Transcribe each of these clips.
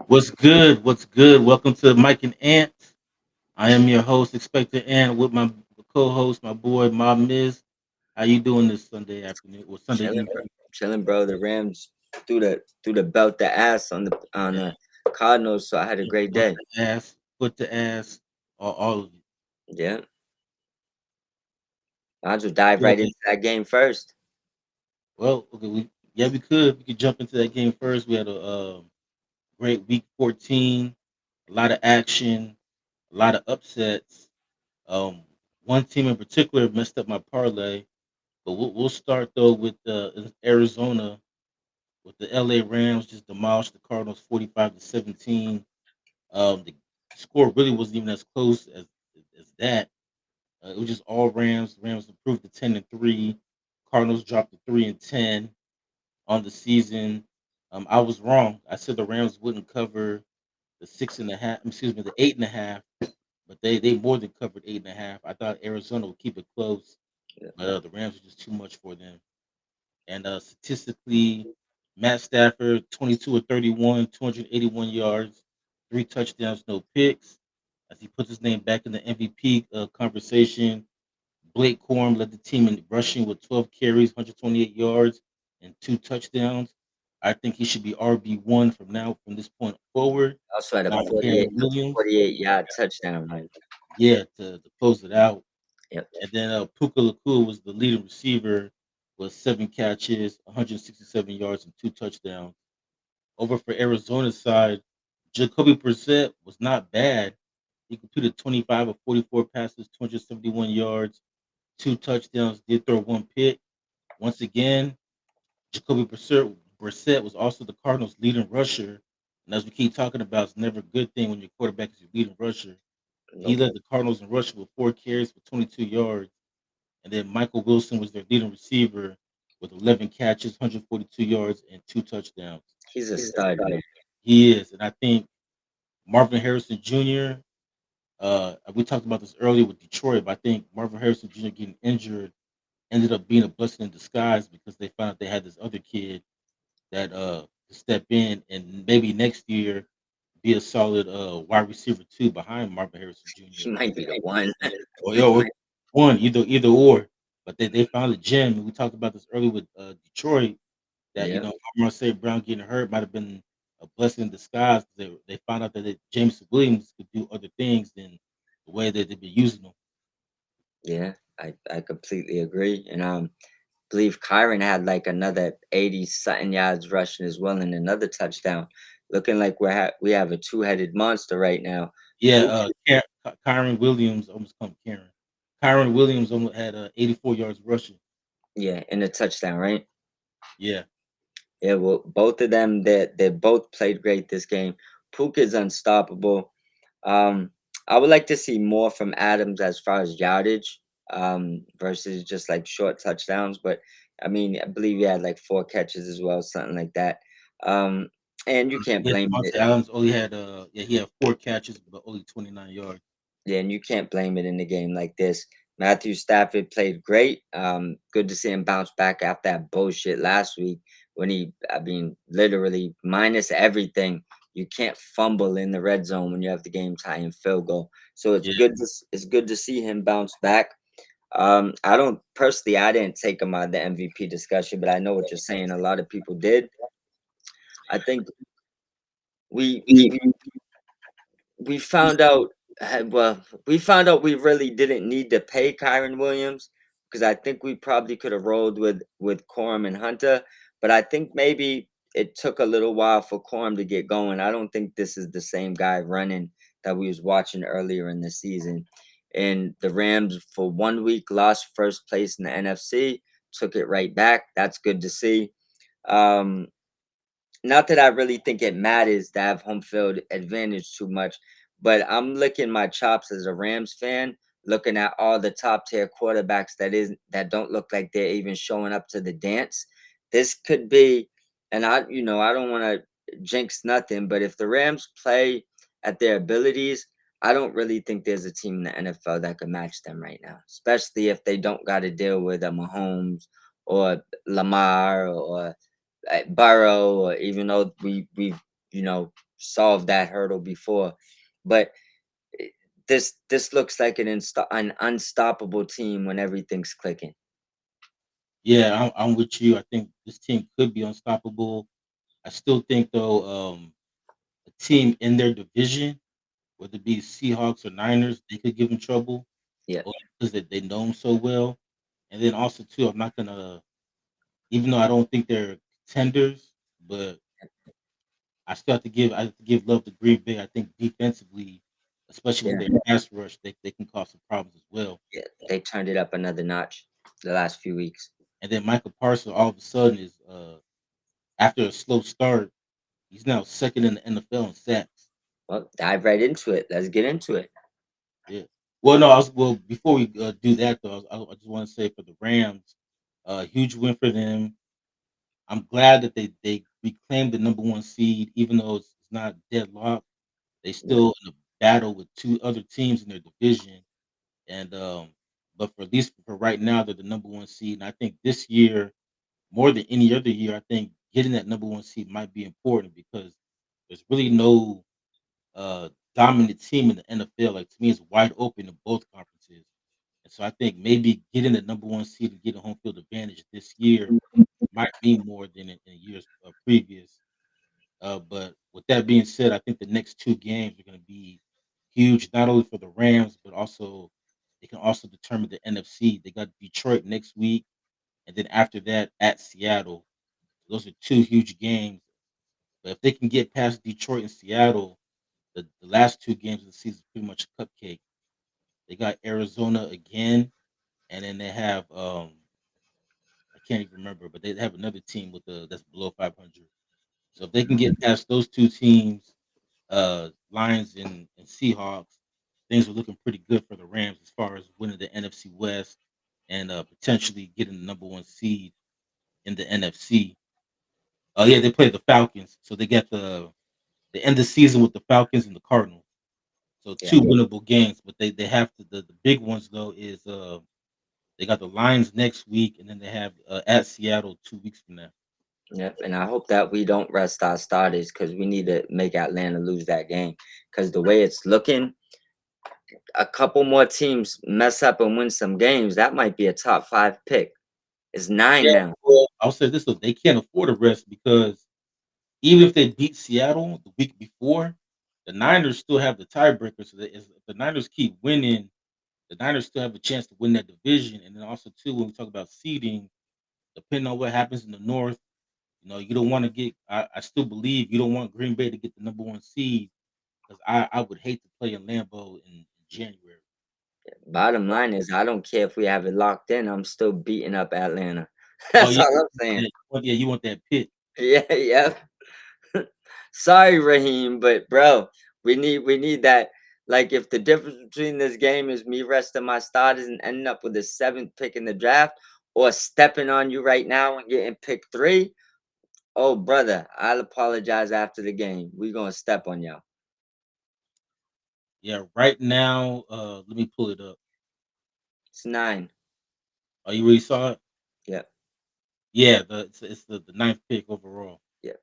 What's good? What's good? Welcome to Mike and Ant. I am your host, Expected Ant, with my co-host, my boy, Mob Miz. How you doing this Sunday afternoon or Sunday Chilling, bro. evening? Chilling, bro. The Rams threw the belt the ass on Yeah, the Cardinals, so I had a great foot day. to ass, foot to ass, all of it. Yeah, I'll just dive Yeah. right into that game first. Well, okay, we could jump into that game first. We had a great week 14, a lot of action, a lot of upsets. Um, One team in particular messed up my parlay, but we'll start though with Arizona. With the LA Rams just demolished the Cardinals 45-17. The score really wasn't even as close as that. It was just all Rams. Rams improved to 10-3. Cardinals dropped to 3-10 on the season. I was wrong. I said the Rams wouldn't cover the 6.5. Excuse me, the 8.5. But they more than covered 8.5. I thought Arizona would keep it close, Yeah. but the Rams were just too much for them. And statistically, Matt Stafford, 22 of 31, 281 yards, three touchdowns, no picks. As he puts his name back in the MVP conversation, Blake Corum led the team in rushing with 12 carries, 128 yards, and two touchdowns. I think he should be RB1 from this point forward. Also had a Not 48 Karen Williams. 48 yard touchdown run. Yeah, to close it out. Yep, And then Puka Nakua was the leading receiver with 7 catches, 167 yards, and two touchdowns. Over for Arizona's side, Jacoby Brissett was not bad. He completed 25 of 44 passes, 271 yards, two touchdowns, did throw one pick. Once again, Jacoby Brissett was also the Cardinals' leading rusher. And as we keep talking about, it's never a good thing when your quarterback is your leading rusher. He nope. led the Cardinals in rushing with 4 carries for 22 yards. And then Michael Wilson was their leading receiver with 11 catches, 142 yards, and two touchdowns. He's a stud, man. He is. And I think Marvin Harrison Jr., we talked about this earlier with Detroit, but I think Marvin Harrison Jr. getting injured ended up being a blessing in disguise because they found out they had this other kid that to step in and maybe next year be a solid wide receiver too behind Marvin Harrison Jr. He might be the one. Or yo, one either or. But they found a gem. We talked about this earlier with Detroit that Yeah, Marseille Brown getting hurt might have been a blessing in disguise. They found out that James Williams could do other things than the way that they've been using him. yeah. I completely agree. And believe Kyron had like another 80 something yards rushing as well and another touchdown. Looking like we have a two-headed monster right now. Yeah, Puka, Kyron Williams almost come Karen. Kyron Williams almost had 84 yards rushing. yeah, and a touchdown, right? Yeah, Yeah, well, both of them they both played great this game. Puka's unstoppable. Um, I would like to see more from Adams as far as yardage, versus just like short touchdowns. But I mean, I believe he had like 4 catches as well, something like that. Um, and you can't yeah. blame Devontae it. Adams only had he had 4 catches but only 29 yards. Yeah, and you can't blame it in a game like this. Matthew Stafford played great. Good to see him bounce back after that bullshit last week when I mean, literally minus everything. You can't fumble in the red zone when you have the game tying field goal. So Yeah, it's good to see him bounce back. I don't personally, I didn't take him out of the MVP discussion, but I know what you're saying. A lot of people did. I think we we we found out well, we found out we really didn't need to pay Kyron Williams because I think we probably could have rolled with Corum and Hunter, but I think maybe it took a little while for Corum to get going. I don't think this is the same guy running that we was watching earlier in the season. And the Rams for 1 week lost first place in the NFC, took it right back. That's good to see. Um, Not that I really think it matters to have home field advantage too much, but I'm licking my chops as a Rams fan, looking at all the top tier quarterbacks that don't look like they're even showing up to the dance. This could be, and I don't want to jinx nothing, but if the Rams play at their abilities, I don't really think there's a team in the NFL that could match them right now, especially if they don't got to deal with a Mahomes or Lamar or Burrow, or even though we've solve that hurdle before. But eh, this looks like an unstoppable team when everything's clicking. Yeah, I'm with you. I think this team could be unstoppable. I still think though, a team in their division, whether it be Seahawks or Niners, they could give them trouble, Yeah, only because they know them so well. And then also too, I'm not gonna, even though I don't think they're contenders, but I have to give love to Green Bay. I think defensively, especially with yeah, their pass rush, they can cause some problems as well. yeah. They turned it up another notch the last few weeks. And then Michael Parsons all of a sudden is after a slow start, he's now second in the NFL in sacks. Well, dive right into it. Let's get into it. Yeah. Well, no, well before we do that though, I just want to say for the Rams, huge win for them. I'm glad that they reclaimed the number one seed, even though it's not deadlocked. They Yeah, still in a battle with two other teams in their division, and but for at least for right now, they're the number one seed. And I think this year, more than any other year, I think getting that number one seed might be important because there's really no dominant team in the NFL. Like to me, it's wide open in both conferences. And so I think maybe getting the number one seed and getting home field advantage this year might mean more than in years previous. But with that being said, I think the next two games are going to be huge, not only for the Rams, but also they can also determine the NFC. They got Detroit next week, and then after that at Seattle. Those are two huge games. But if they can get past Detroit and Seattle, the last two games of the season is pretty much a cupcake. They got Arizona again, and then they have I can't even remember, but they have another team with the that's below 500. So if they can get past those two teams, Lions and Seahawks, things are looking pretty good for the Rams as far as winning the NFC West and potentially getting the number one seed in the NFC. Oh yeah, they play the Falcons, so they end the season with the Falcons and the Cardinals. So yeah, two winnable games, but they have to the big ones though is they got the Lions next week, and then they have at Seattle 2 weeks from now. yep. And I hope that we don't rest our starters because we need to make Atlanta lose that game. Because the way it's looking, a couple more teams mess up and win some games, that might be a top five pick. It's nine Yeah, now. well, I'll say this though, they can't afford a rest because even if they beat Seattle the week before, the Niners still have the tiebreaker. So that if the Niners keep winning, the Niners still have a chance to win that division. And then also too, when we talk about seeding, depending on what happens in the North, you don't want to get. I still believe you don't want Green Bay to get the number one seed because I would hate to play in Lambeau in January. Bottom line is, I don't care if we have it locked in. I'm still beating up Atlanta. Oh That's yeah, all I'm saying. yeah, you want that pit. Yeah, yeah. Sorry, Raheem, but bro, we need that. Like, if the difference between this game is me resting my starters and ending up with the seventh pick in the draft, or stepping on you right now and getting pick three, oh brother, I'll apologize after the game. We gonna step on y'all. Yeah, right now, let me pull it up. It's nine. Oh, you already saw it? Yep, Yeah, it's the ninth pick overall. yep,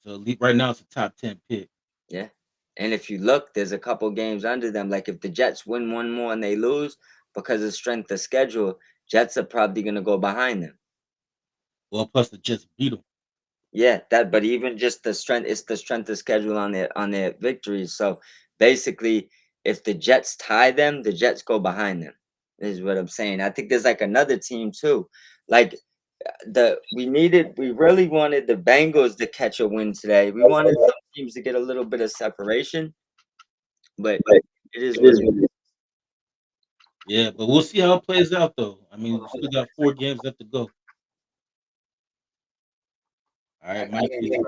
So right now it's a top 10 pick. yeah. And if you look, there's a couple games under them. Like, if the Jets win one more and they lose because of strength of schedule, Jets are probably gonna go behind them. Well, plus the Jets beat them. Yeah, that, but even just the strength, it's the strength of schedule on their victories. So basically, if the Jets tie them, the Jets go behind them. Is what I'm saying. I think there's like another team too. Like, we really wanted the Bengals to catch a win today. We wanted some teams to get a little bit of separation, but it is what it is. Yeah, but we'll see how it plays out though. I mean, we still got 4 games left to go. All I right, can't Mikey. even.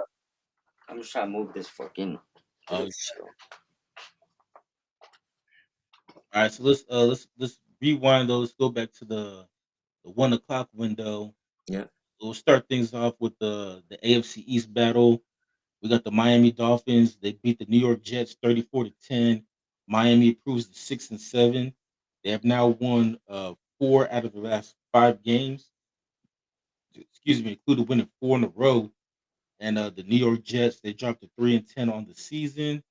I'm just trying to move this fucking Uh, little shit. all right, so let's rewind though. Let's go back to the 1 o'clock window. Yeah, We'll start things off with the AFC East battle. We got the Miami Dolphins. They beat the New York Jets 34-10. Miami improves to 6-7. They have now won 4 out of the last 5 games. Excuse me, including winning 4 in a row. And the New York Jets, they dropped to 3-10 on the season.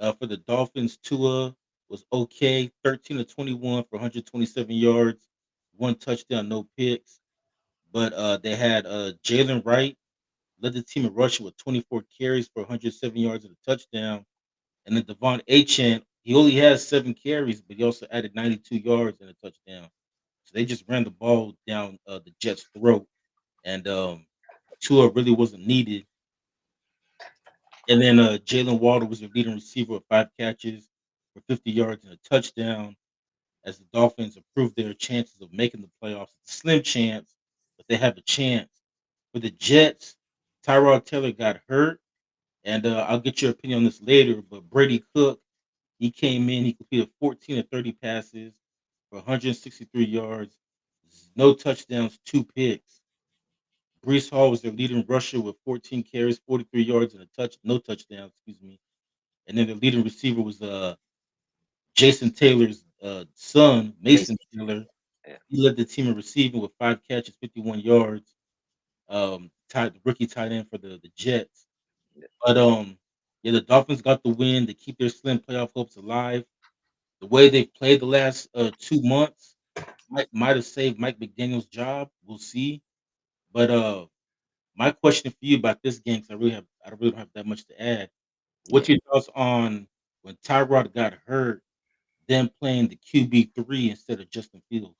For the Dolphins, Tua was okay, 13 to 21 for 127 yards, one touchdown, no picks. But they had Jalen Wright led the team in rushing with 24 carries for 107 yards and a touchdown. And then Devon Achane, he only has 7 carries, but he also added 92 yards and a touchdown. So they just ran the ball down the Jets' throat, and Tua really wasn't needed. And then Jalen Waddle was their leading receiver with 5 catches for 50 yards and a touchdown. As the Dolphins improved their chances of making the playoffs, it's a slim chance, but they have a chance. For the Jets, Tyrod Taylor got hurt, and I'll get your opinion on this later. But Brady Cook, he came in, he completed 14 of 30 passes for 163 yards, no touchdowns, 2 picks. Brees Hall was their leading rusher with 14 carries, 43 yards, and no touchdowns, excuse me. And then the leading receiver was Jason Taylor's son, Mason Mason. Taylor. Yeah, He led the team in receiving with 5 catches, 51 yards. Rookie tight end for the Jets. But yeah, the Dolphins got the win to keep their slim playoff hopes alive. The way they've played the last 2 months might have saved Mike McDaniel's job. We'll see. But my question for you about this game, because I really don't have that much to add. What's yeah. your thoughts on when Tyrod got hurt, them playing the QB3 instead of Justin Fields?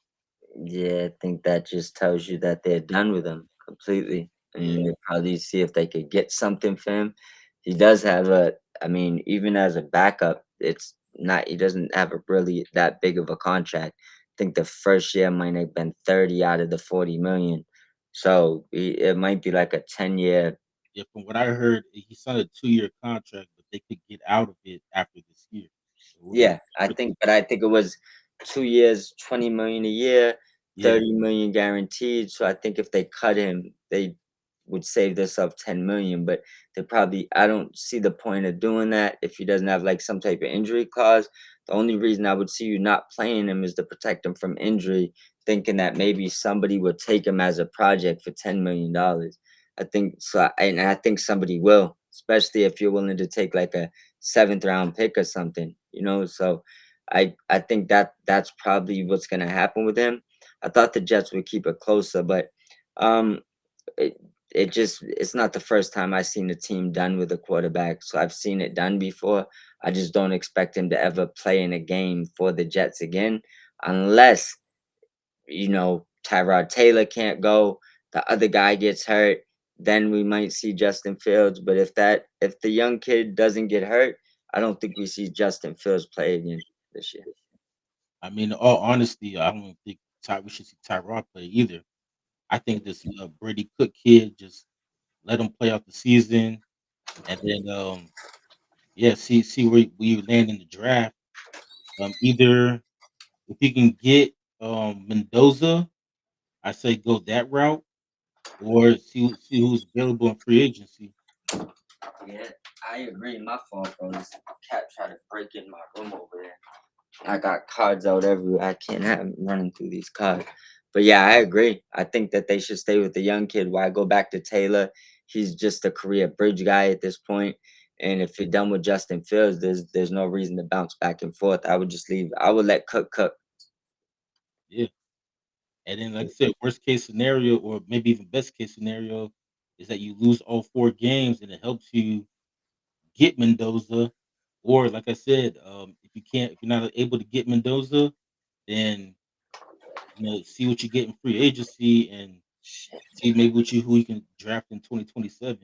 Yeah, I think that just tells you that they're done with him completely, Yeah, and they probably see if they could get something for him. He does have I mean, even as a backup, it's not. He doesn't have a really that big of a contract. I think the first year might have been 30 out of the 40 million, so it might be like a 10 year. yeah. From what I heard, he signed a 2-year contract, but they could get out of it after this year. It would be Yeah, but I think it was 2 years, 20 million a year, yeah. 30 million guaranteed, so I think if they cut him, they would save themselves 10 million, but they probably I don't see the point of doing that if he doesn't have, like, some type of injury clause. The only reason I would see you not playing him is to protect him from injury, thinking that maybe somebody would take him as a project for $10 million. I think so, and I think somebody will, especially if you're willing to take, like, a seventh round pick or something, So I think that that's probably what's gonna happen with him. I thought the Jets would keep it closer, but um it it's not the first time I've seen a team done with a quarterback. So I've seen it done before. I just don't expect him to ever play in a game for the Jets again unless Tyrod Taylor can't go, the other guy gets hurt, then we might see Justin Fields. But if the young kid doesn't get hurt, I don't think we see Justin Fields play again this year. I mean, in all honesty, I don't think we should see Tyrod play either. I think this Brady Cook kid just let him play out the season, and then yeah, see where you land in the draft. Either if you can get Mendoza, I say go that route, or see who's available in free agency. Yeah, I agree. My fault, bro. This cat tried to break in my room over there. I got cards out everywhere. I can't have him running through these cards. But yeah, I agree. I think that they should stay with the young kid. Why go back to Taylor? He's just a career bridge guy at this point. And if you're done with Justin Fields, there's no reason to bounce back and forth. I would just leave. I would let Cook cook. Yeah, and then like I said, worst case scenario, or maybe even best case scenario, is that you lose all 4 games, and it helps you get Mendoza. Or like I said, if you're not able to get Mendoza, then see what you get in free agency and see maybe who you can draft in 2027.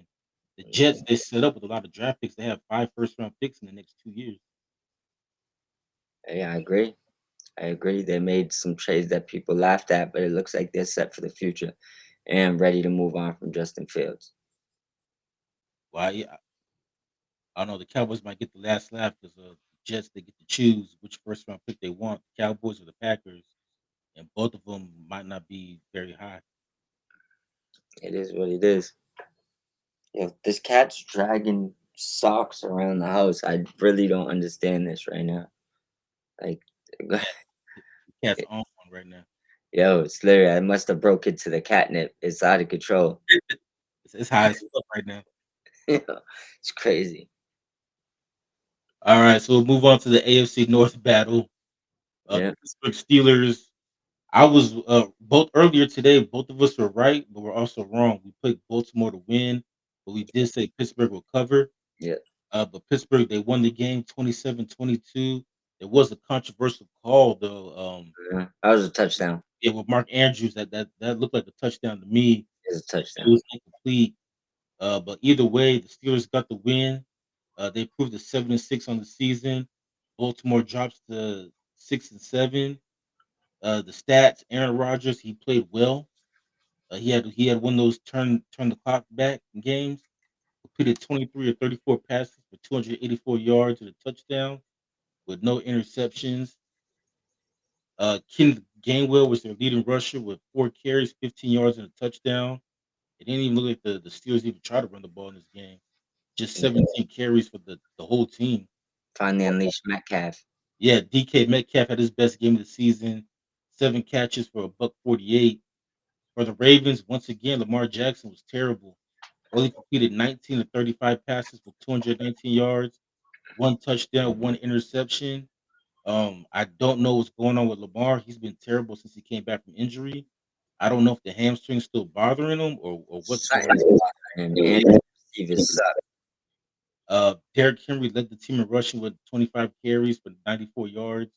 The Jets, they set up with a lot of draft picks. They have 5 first round picks in the next 2 years. Yeah, I agree. I agree. They made some trades that people laughed at, but it looks like they're set for the future and ready to move on from Justin Fields. Well, I don't know. The Cowboys might get the last laugh because the Jets, they get to choose which first round pick they want, the Cowboys or the Packers, and both of them might not be very high. It is what it is. This cat's dragging socks around the house. I really don't understand this right now. Like, The Cats on one right now. yo, it's literally, I must have broke into the catnip. It's out of control. It's high as fuck right now. It's crazy. All right, so we'll move on to the AFC North battle. The Yeah, Pittsburgh Steelers. I was both earlier today. Both of us were right, but we're also wrong. We picked Baltimore to win, but we did say Pittsburgh will cover. yeah, But Pittsburgh, they won the game 27-22. It was a controversial call though. yeah. That was a touchdown. Yeah, with Mark Andrews, that looked like a touchdown to me. It's a It touchdown. was incomplete. But either way, the Steelers got the win. They improved to 7-6 on the season. Baltimore drops to 6-7. The stats: Aaron Rodgers, he played well. He had one of those turn the clock back games. Completed 23 or 34 passes for 284 yards and a touchdown with no interceptions. Ken Gainwell was their leading rusher with 4 carries, 15 yards and a touchdown. It didn't even look like the Steelers even tried to run the ball in this game. Just Yeah. 17 carries for the whole team. Finally unleashed Metcalf. Yeah, DK Metcalf had his best game of the season. 7 catches for a buck 48. For the Ravens, once again, Lamar Jackson was terrible. Only completed 19 to 35 passes for 219 yards, one touchdown, one interception. I don't know what's going on with Lamar. He's been terrible since he came back from injury. I don't know if the hamstring's still bothering him or what's going Something's bothering him, and his receivers suck. Derrick Henry led the team in rushing with 25 carries for 94 yards.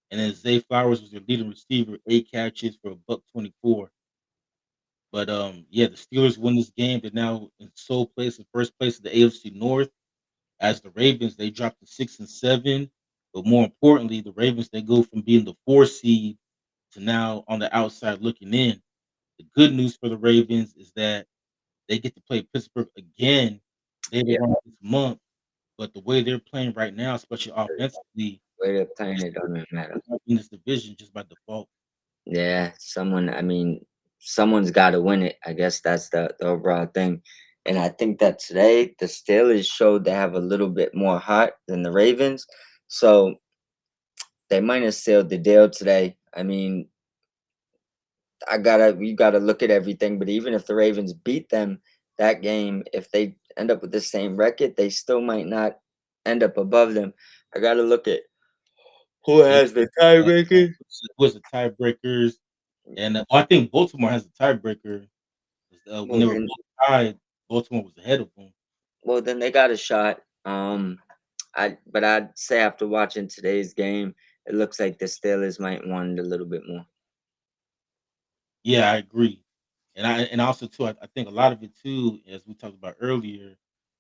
And then Zay Flowers was their leading receiver, 8 catches for a buck 24. But yeah, the Steelers win this game. They're now in sole place, in first place of the AFC North. As the Ravens, they dropped to 6-7. But more importantly, the Ravens they go from being the 4 seed to now on the outside looking in. The good news for the Ravens is that they get to play Pittsburgh again later Yeah, on this month. But the way they're playing right now, especially offensively, way they're they playing it should doesn't matter. in this division just by default. Yeah, I mean, someone's got to win it. I guess that's the overall thing. And I think that today the Steelers showed they have a little bit more heart than the Ravens. So they might have sealed the deal today. I mean, we gotta look at everything. But even if the Ravens beat them that game, if they end up with the same record, they still might not end up above them. I gotta look at who Yeah, has the tiebreaker. was the tiebreakers, and I think Baltimore has a tiebreaker. 'Cause, when Well they were then, both tied, Baltimore was ahead of them. they got a shot. But I'd say after watching today's game, it looks like the Steelers might want it a little bit more. Yeah, I agree. And also too, I think a lot of it too, as we talked about earlier,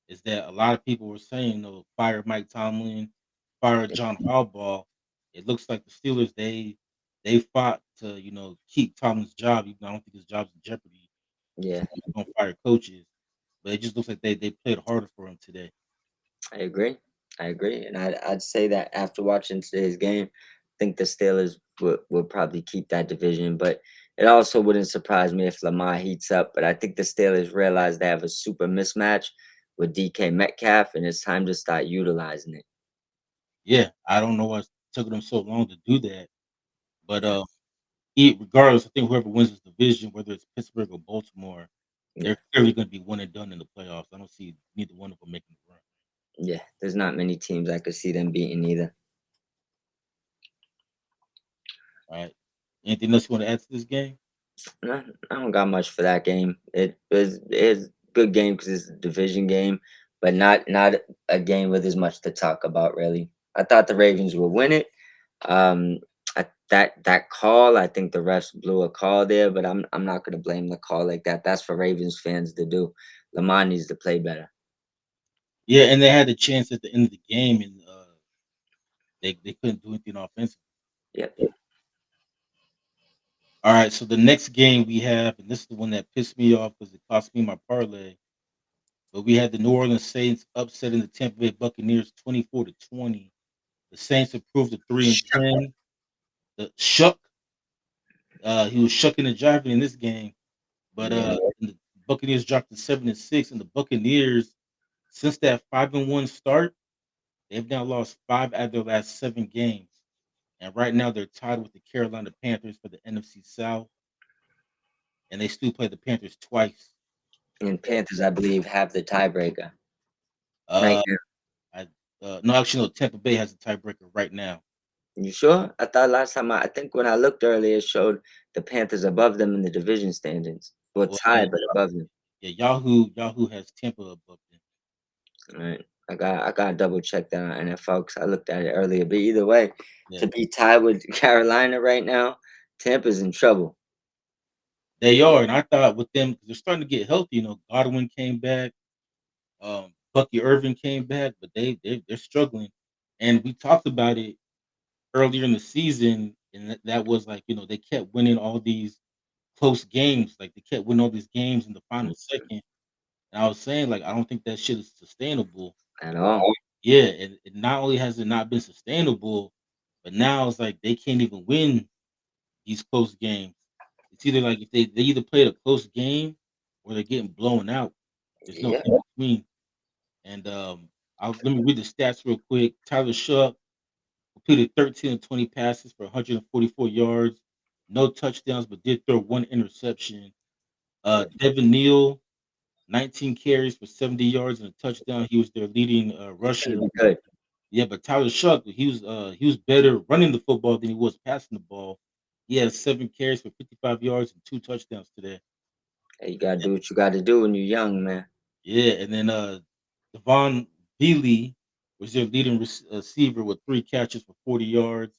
is that a lot of people were saying, fire Mike Tomlin, fire John Harbaugh. It looks like the Steelers they fought to keep Tomlin's job, even though I don't think his job's in jeopardy. Yeah, Some people don't fire coaches, but it just looks like they played harder for him today. I agree. I agree, and I'd say that after watching today's game, I think the Steelers would probably keep that division. But it also wouldn't surprise me if Lamar heats up. But I think the Steelers realize they have a super mismatch with DK Metcalf, and it's time to start utilizing it. Yeah, I don't know why it took them so long to do that, but Yeah, regardless, I think whoever wins this division, whether it's Pittsburgh or Baltimore, yeah, they're clearly going to be one and done in the playoffs. I don't see neither one of them making the run. yeah. There's not many teams I could see them beating either. All right. Anything else you want to add to this game? No, I don't got much for that game. It is a good game because it's a division game, but not a game where there's much to talk about really. I thought the Ravens would win it. Um, that call, I think the refs blew a call there, but I'm not gonna blame the call like that. That's for Ravens fans to do. Lamar needs to play better. Yeah, and they had a chance at the end of the game, and they couldn't do anything offensively. Yep. All right, so the next game we have, and this is the one that pissed me off because it cost me my parlay. But we had the New Orleans Saints upsetting the Tampa Bay Buccaneers 24-20. The Saints improved to 3-10. The Shuck, he was shucking and jiving in this game. But Yeah. and the Buccaneers dropped to 7-6, and the Buccaneers, since that 5-1 start, they've now lost 5 out of their last 7 games, and right now they're tied with the Carolina Panthers for the NFC South, and they still play the Panthers twice. And Panthers, I believe, have the tiebreaker right Uh, now. I no, actually, no. Tampa Bay has a tiebreaker right now. You sure? I thought last time I think when I looked earlier, it showed the Panthers above them in the division standings. Well, Well, yeah, tied, but above them. yeah. Yahoo has Tampa above them. All right. I got to double check that on NFL because I looked at it earlier. But either way, Yeah, to be tied with Carolina right now, Tampa's in trouble. they are, and I thought with them, 'cause they're starting to get healthy. Godwin came back. Bucky Irvin came back, but they're struggling. And we talked about it earlier in the season, and that was like, they kept winning all these close games. Like they kept winning all these games in the final second. And I was saying, like, I don't think that shit is sustainable. At all. Yeah, and it not only has it not been sustainable, but now it's like they can't even win these close games. It's either like if they either played a close game or they're getting blown out. There's no Yeah. in between. And let me read the stats real quick. Tyler Shuck completed 13 of 20 passes for 144 yards, no touchdowns, but did throw one interception. Devin Neal, 19 carries for 70 yards and a touchdown. He was their leading He's gonna rusher. be good. Yeah, but Tyler Shuck, he was better running the football than he was passing the ball. He had 7 carries for 55 yards and 2 touchdowns today. Hey, you gotta do what you gotta do when you're young, man. Yeah, and then Devon Beasley was their leading receiver with 3 catches for 40 yards.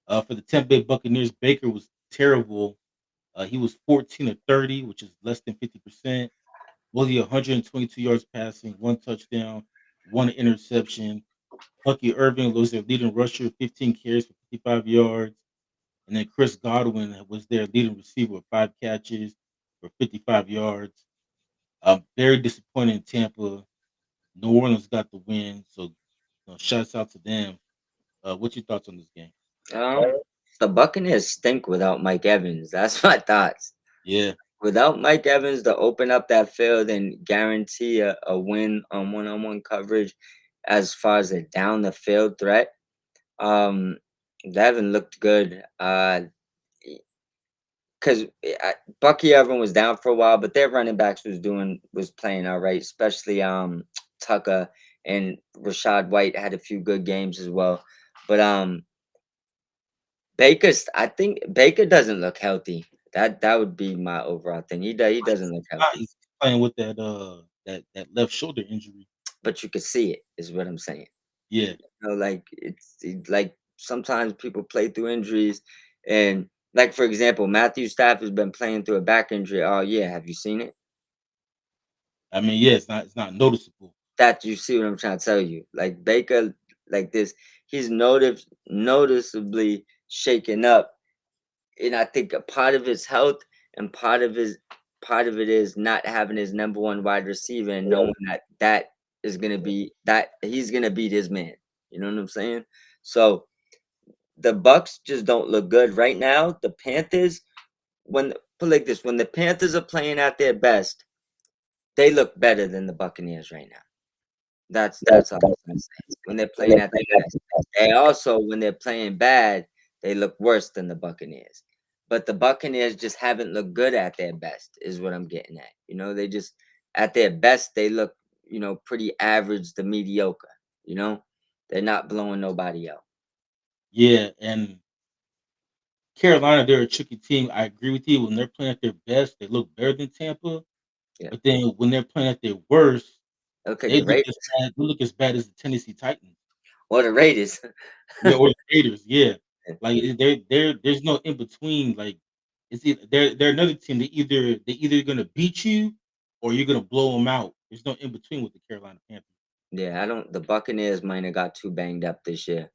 For the Tampa Bay Buccaneers, Baker was terrible. He was 14 of 30, which is less than 50%. Only 122 yards passing, 1 touchdown, 1 interception. Bucky Irving was their leading rusher, 15 carries for 55 yards. And then Chris Godwin was their leading receiver with 5 catches for 55 yards. Very disappointing in Tampa. New Orleans got the win, so shouts out to them. What's your thoughts on this game? Um, the Buccaneers stink without Mike Evans. That's my thoughts. Yeah, Without Mike Evans to open up that field and guarantee a win on one-on-one coverage as far as a down the field threat, um, they haven't looked good. Because Bucky Irvin was down for a while, but their running backs was playing all right, especially Tucker and Rashad White had a few good games as well. But I think Baker doesn't look healthy. That would be my overall thing. He doesn't look healthy, he's playing with that left shoulder injury. but you could see it. Is what I'm saying. Yeah, Like like sometimes people play through injuries, and like for example, Matthew Stafford's been playing through a back injury all year. Have you seen it? I mean, yeah, it's not noticeable. That you see what I'm trying to tell you. Like Baker, like this, he's noticeably shaken up, and I think a part of his health and part of it is not having his number one wide receiver and knowing that is gonna be that he's gonna beat his man. You know what I'm saying? So the Bucks just don't look good right now. The Panthers, when put like this, when the Panthers are playing at their best, they look better than the Buccaneers right now. That's all I'm gonna say. When they're playing at their best. They also, when they're playing bad, they look worse than the Buccaneers. But the Buccaneers just haven't looked good at their best, is what I'm getting at. They just at their best they look, pretty average to mediocre. You know, they're not blowing nobody out. Yeah, and Carolina, they're a tricky team. I agree with you. When they're playing at their best, they look better than Tampa. Yeah. But then when they're playing at their worst, Okay, the Raiders they look as bad as the Tennessee Titans. or the Raiders. Yeah, or the Raiders. Yeah, like there's no in between. Like they're another team. They either gonna beat you or you're gonna blow them out. There's no in between with the Carolina Panthers. Yeah, I don't. The Buccaneers might have got too banged up this year.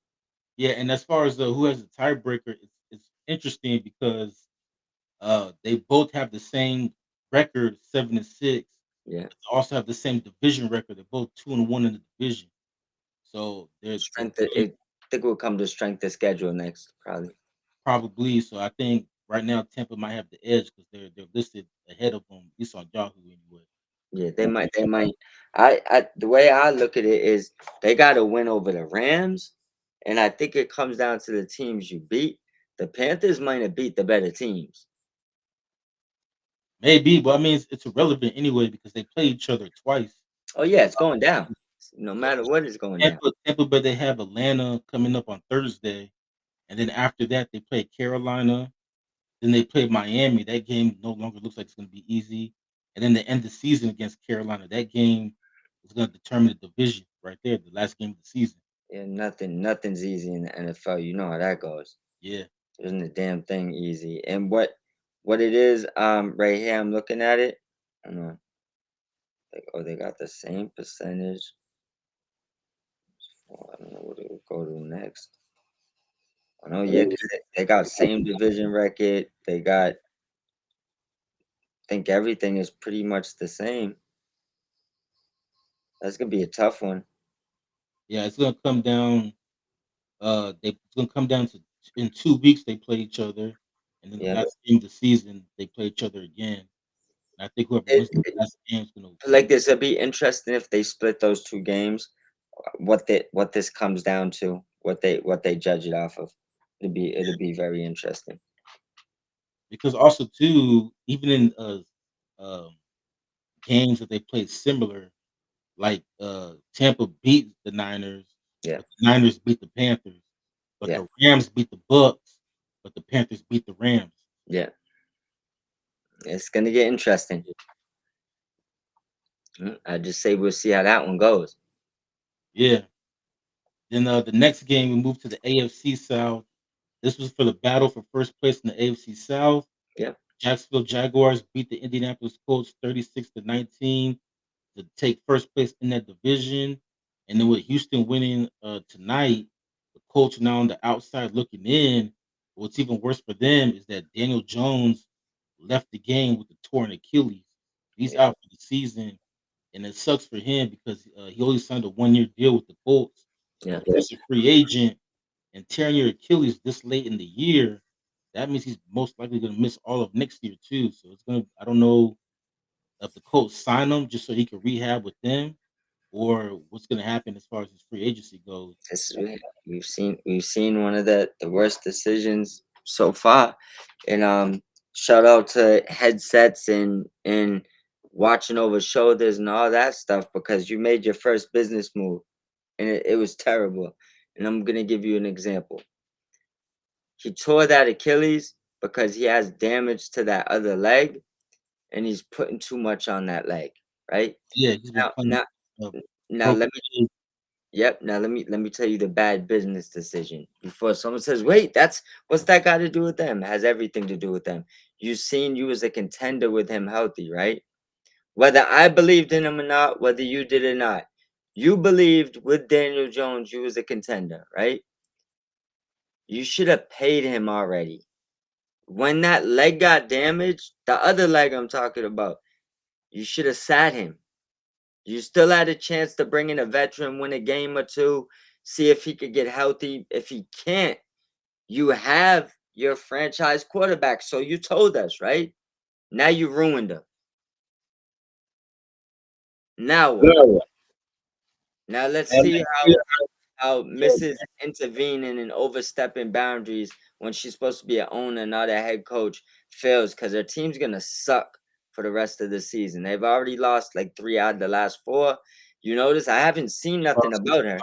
Yeah, and as far as who has the tiebreaker, it's interesting because they both have the same record, 7-6. Yeah, But they also have the same division record. They're both 2-1 in the division. So they're strength. I think we'll come to strength of schedule next, probably. probably. So I think right now Tampa might have the edge because they're listed ahead of them. At least on Yahoo anyway. Yeah, they might. They might. The way I look at it is they got to win over the Rams, and I think it comes down to the teams you beat. The Panthers might have beat the better teams. maybe, but I mean, it's irrelevant anyway because they play each other twice. Oh yeah, it's going down. No Yeah, matter what, it's going down. Tampa, but they have Atlanta coming up on Thursday, and then after that they play Carolina. Then they play Miami. That game no longer looks like it's going to be easy. And then the end of the season against Carolina. That game is going to determine the division right there. The last game of the season. Yeah, nothing's easy in the NFL. You know how that goes. Yeah, There isn't a damn thing easy. And what it is, right here, I'm looking at it. I don't know. Like, oh, they got the same percentage. Oh, I don't know what it would go to next. I know, yeah, 'cause they got same division record. They got, think everything is pretty much the same. That's gonna be a tough one. yeah. It's going to come down. It's going to come down to in 2 weeks they play each other, and then the Yeah. last game of the season they play each other again. And I think whoever It, wins the it, last game is going to. like this, it'd be interesting if they split those two games. What this comes down to, what they judge it off of. It'd be very interesting. Because also too, even in um, games that they played similar, like, Tampa beat the Niners, Yeah, but the Niners beat the Panthers, but yeah, the Rams beat the Bucks, but the Panthers beat the Rams. yeah. It's gonna get interesting. I just say we'll see how that one goes. Yeah. Then, the next game, we moved to the AFC South. This was for the battle for first place in the AFC South. Yeah, Jacksonville Jaguars beat the Indianapolis Colts 36-19 to take first place in that division. And then with Houston winning, tonight, the Colts are now on the outside looking in. What's even worse for them is that Daniel Jones left the game with a torn Achilles. He's yeah, out for the season, and it sucks for him because, he only signed a 1 year deal with the Colts. yeah. But if he's a free agent and tearing your Achilles this late in the year, that means he's most likely going to miss all of next year too. So it's gonna. I don't know if the Colts sign him just so he can rehab with them, or what's going to happen as far as his free agency goes. We've seen one of the worst decisions so far, and shout out to headsets and watching over shoulders and all that stuff because you made your first business move and it was terrible. And I'm gonna give you an example. He tore that Achilles because he has damage to that other leg and he's putting too much on that leg, right? Yeah, he's been Now, playing, now, uh, now broken let me leg. Yep. Now let me tell you the bad business decision before someone says, "Wait, that's what's that got to do with them?" It has everything to do with them. You seen you was a contender with him healthy, right? Whether I believed in him or not, whether you did or not, you believed with Daniel Jones you was a contender, right? You should have paid him already. When that leg got damaged, the other leg I'm talking about, you should have sat him. You still had a chance to bring in a veteran, win a game or two, see if he could get healthy. If he can't, you have your franchise quarterback. So you told us, right? Now you ruined him. Now what? Yeah. Now let's And see how Mrs. intervening and overstepping boundaries when she's supposed to be an owner, not a head coach, fails because her team's gonna suck for the rest of the season. They've already lost like 3 out of the last four. You notice I haven't seen nothing about her.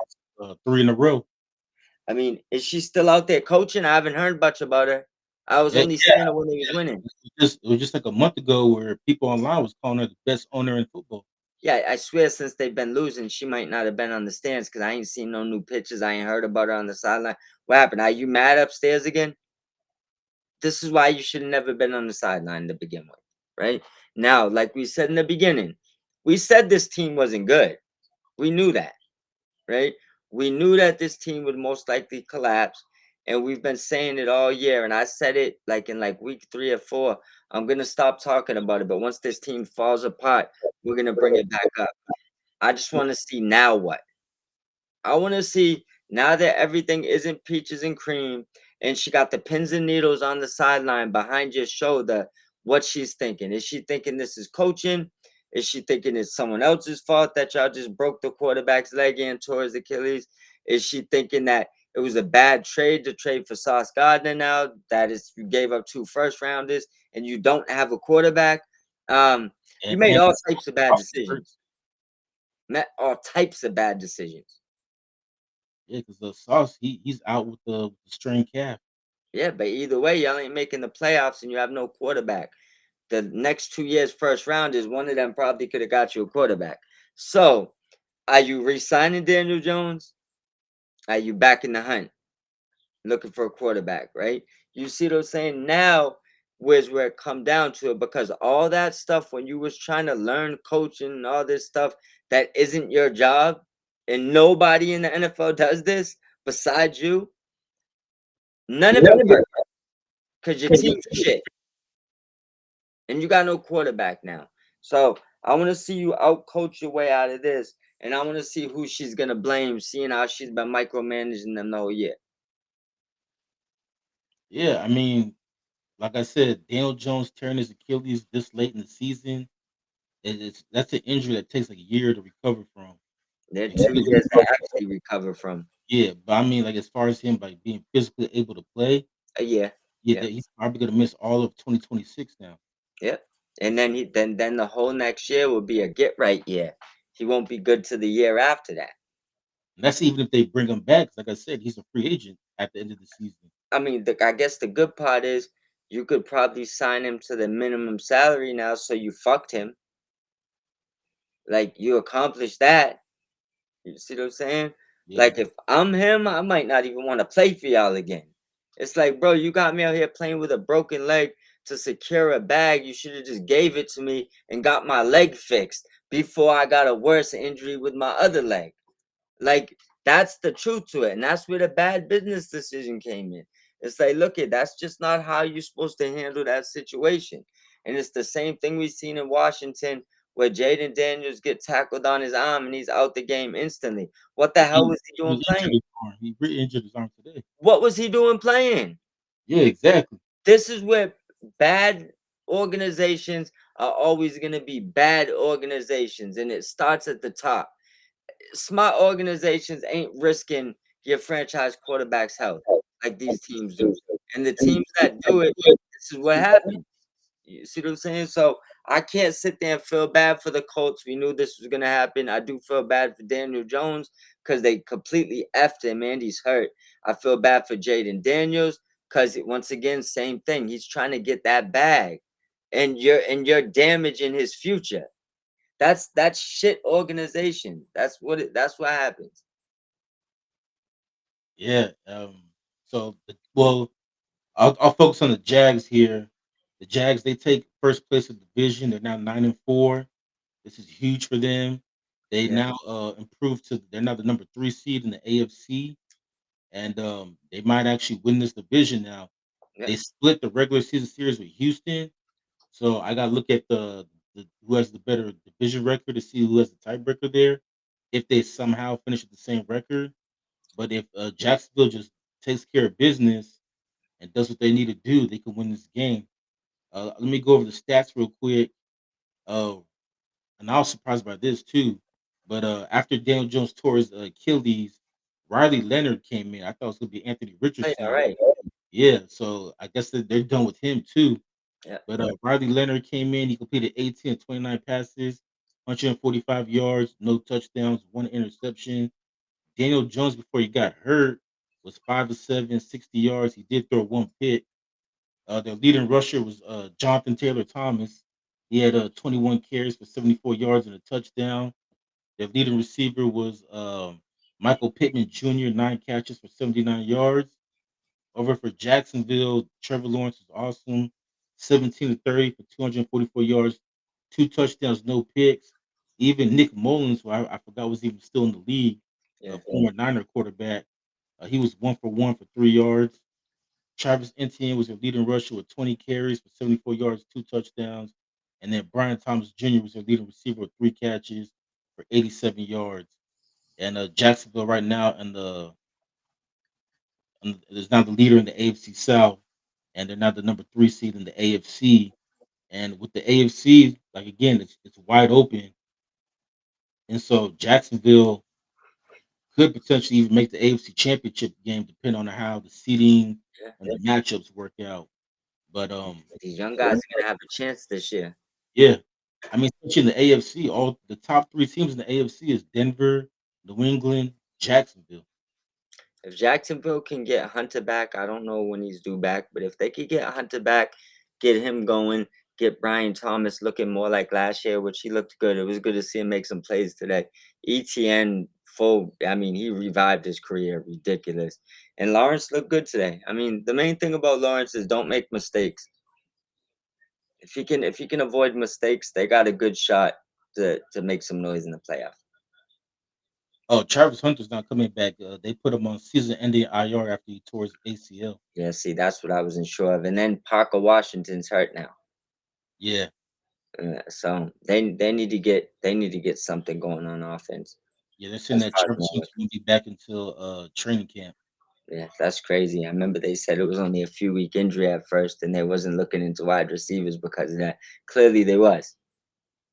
three in a row. I mean, is she still out there coaching? I haven't heard much about her. I was Yeah, only yeah. seeing her when they was winning. It was just like a month ago where people online was calling her the best owner in football. Yeah, I swear since they've been losing, she might not have been on the stands because I ain't seen no new pictures. I ain't heard about her on the sideline. What happened? Are you mad upstairs again? This is why you should have never been on the sideline to begin with, right? Now, like we said in the beginning, we said this team wasn't good. We knew that, right? We knew that this team would most likely collapse, and we've been saying it all year. And I said it like in like week 3 or 4. I'm gonna stop talking about it, but once this team falls apart, we're gonna bring it back up. I just want to see now what. I want to see now that everything isn't peaches and cream and she got the pins and needles on the sideline behind your shoulder, what she's thinking. Is she thinking this is coaching? Is she thinking it's someone else's fault that y'all just broke the quarterback's leg and tore his Achilles? Is she thinking that it was a bad trade to trade for Sauce Gardner now? That is, you gave up 2 first rounders and you don't have a quarterback? You and made and all types of bad Sauce is hurt. decisions. Met all types of bad decisions. Yeah, because the Sauce he's out with the strained calf. Yeah, but either way, y'all ain't making the playoffs and you have no quarterback. The next 2 years, first round is one of them probably could have got you a quarterback. So, are you re-signing Daniel Jones? Are you back in the hunt looking for a quarterback, right? You see what I'm saying? Now, where's where it come down to it because all that stuff when you was trying to learn coaching and all this stuff that isn't your job, and nobody in the NFL does this besides you, none of it worked because your team's shit and you got no quarterback now. So I want to see you out coach your way out of this, and I want to see who she's gonna blame, seeing how she's been micromanaging them the whole year. Yeah, I mean, like I said, Daniel Jones tearing his Achilles this late in the season. That's an injury that takes like a year to recover from. They're And he 2 years to actually recover from. yeah, but I mean, like as far as him like being physically able to play, A year. yeah, Yeah. that he's probably gonna miss all of 2026 now. Yep. And then then the whole next year will be a get right year. He won't be good to the year after that. And that's even if they bring him back. 'Cause like I said, he's a free agent at the end of the season. I mean, I guess the good part is you could probably sign him to the minimum salary now, so you fucked him. Like you accomplished that. You see what I'm saying? Yeah, Like if I'm him, I might not even want to play for y'all again. It's like, bro, you got me out here playing with a broken leg to secure a bag. You should have just gave it to me and got my leg fixed before I got a worse injury with my other leg. Like that's the truth to it, and that's where the bad business decision came in. It's like, look, that's just not how you're supposed to handle that situation. And it's the same thing we've seen in Washington, where Jaden Daniels get tackled on his arm and he's out the game instantly. What the yeah, hell was he he doing was injured playing? his arm. He re-injured his arm today. What was he doing playing? Yeah, exactly. This is where bad organizations are always going to be bad organizations, and it starts at the top. Smart organizations ain't risking your franchise quarterback's health like these teams do. And the teams that do it, this is what happens. You see what I'm saying? So I can't sit there and feel bad for the Colts. We knew this was gonna happen. I do feel bad for Daniel Jones because they completely effed him and he's hurt. I feel bad for Jaden Daniels because once again, same thing. He's trying to get that bag, and you're damaging his future. That's shit organization. That's what happens. Yeah. Well, I'll focus on the Jags here. The Jags they take first place of the division. They're now 9-4. This is huge for them. They Yeah, now improved to they're now the number 3 seed in the AFC, and they might actually win this division now. yeah, They split the regular season series with Houston, so I got to look at the who has the better division record to see who has the tiebreaker there. If they somehow finish with the same record, but if Jacksonville just takes care of business and does what they need to do, they can win this game. Let me go over the stats real quick. Uh, and I was surprised by this too. But after Daniel Jones tore his Achilles, Riley Leonard came in. I thought it was gonna be Anthony yeah. All Richardson. right. Yeah, so I guess that they're done with him too. Yeah, But Riley Leonard came in. He completed 18 of 29 passes, 145 yards, no touchdowns, one interception. Daniel Jones, before he got hurt, was 5 of 7, 60 yards. He did throw one pick. Their leading rusher was Jonathan Taylor Thomas. He had 21 carries for 74 yards and a touchdown. Their leading receiver was Michael Pittman Jr., 9 catches for 79 yards. Over for Jacksonville, Trevor Lawrence was awesome, 17 to 30 for 244 yards, two touchdowns, no picks. Even Nick Mullins, who I forgot was even still in the league, a yeah. former Niner quarterback, he was 1 for 1 for 3 yards. Travis Etienne was their leading rusher with 20 carries for 74 yards, two touchdowns. And then Brian Thomas Jr. was their leading receiver with 3 catches for 87 yards. And Jacksonville right now is now the leader in the AFC South, and they're now the number 3 seed in the AFC. And with the AFC, like again, it's wide open, and so Jacksonville could potentially even make the AFC Championship game, depending on how the seeding Yeah. and the matchups work out. But These young guys are gonna have a chance this year. Yeah. I mean, especially in the AFC, all the top 3 teams in the AFC is Denver, New England, Jacksonville. If Jacksonville can get Hunter back, I don't know when he's due back, but if they could get Hunter back, get him going, get Brian Thomas looking more like last year, which he looked good. It was good to see him make some plays today. ETN full, I mean, he revived his career, ridiculous. And Lawrence looked good today. I mean, the main thing about Lawrence is don't make mistakes. If he can avoid mistakes, they got a good shot to make some noise in the playoff. Oh, Travis Hunter's not coming back. They put him on season-ending IR after he tore his ACL. Yeah, see, that's what I wasn't sure of. And then Parker Washington's hurt now. Yeah. So they need to get something going on offense. Yeah, they're saying As that far as Travis Noah. Hunter won't be back until, training camp. Yeah, that's crazy. I remember they said it was only a few week injury at first, and they wasn't looking into wide receivers because of that. Clearly, they was.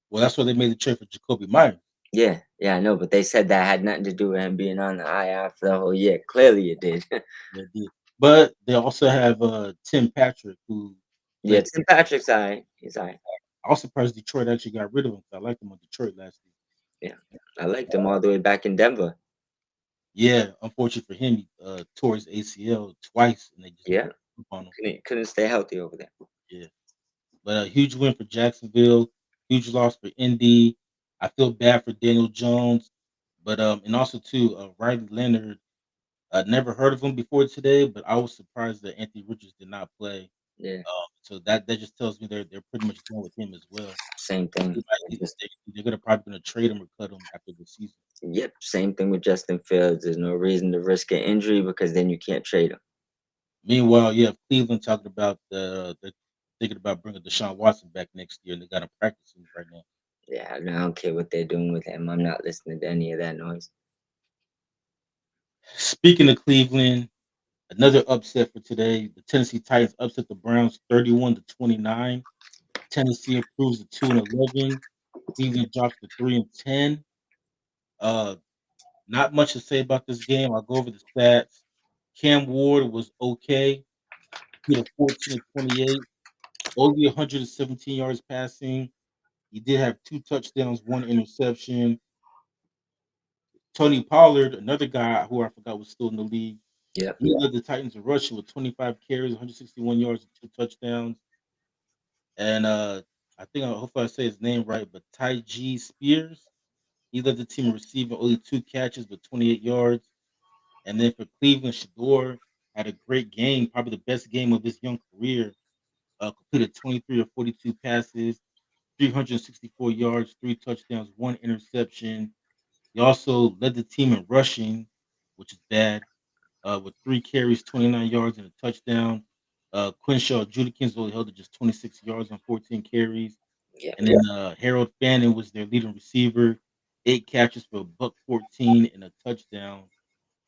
Well, that's why they made the trade for Jacoby Myers. Yeah, yeah, I know, but they said that had nothing to do with him being on the IR for the whole year. Clearly, it did. They did. But they also have, Tim Patrick, who Yeah, played. Tim Patrick's alright. He's alright. I was surprised Detroit actually got rid of him 'cause I liked him on Detroit last season. Yeah, I liked him all the way back in Denver. Yeah, unfortunately for him, he, tore his ACL twice, and they just Yeah, up on him. couldn't stay healthy over there. Yeah. But a huge win for Jacksonville, huge loss for Indy. I feel bad for Daniel Jones, but and also too, Riley Leonard. Never heard of him before today, but I was surprised that Anthony Richards did not play. Yeah, So that just tells me they're pretty much done with him as well. same thing. I just They're gonna probably gonna trade him or cut him after the season. Yep, same thing with Justin Fields. There's no reason to risk an injury because then you can't trade him. Meanwhile, you have Cleveland talking about they're thinking about bringing Deshaun Watson back next year, and they got him practicing right now. Yeah, I don't care what they're doing with him. I'm not listening to any of that noise. Speaking of Cleveland, another upset for today. The Tennessee Titans upset the Browns 31-29. Tennessee improves to 2-11. Cleveland drops to 3-10. Uh, Not much to say about this game. I'll go over the stats. Cam Ward was okay. He had 14 of 28, only 117 yards passing. He did have 2 touchdowns, 1 interception. Tony Pollard, another guy who I forgot was still in the league, Yep. he led the Titans in rushing with 25 carries, 161 yards, and 2 touchdowns. And I think hopefully I say his name right, but Ty G Spears, he led the team in receiving only 2 catches but 28 yards. And then for Cleveland, Shador had a great game, probably the best game of his young career. Completed 23 of 42 passes, 364 yards, 3 touchdowns, 1 interception. He also led the team in rushing, which is bad, with 3 carries, 29 yards, and a touchdown. Quinshaw Judikins only held to just 26 yards on 14 carries. Yep. And then Harold Fannin was their leading receiver, 8 catches for a buck 14 and a touchdown.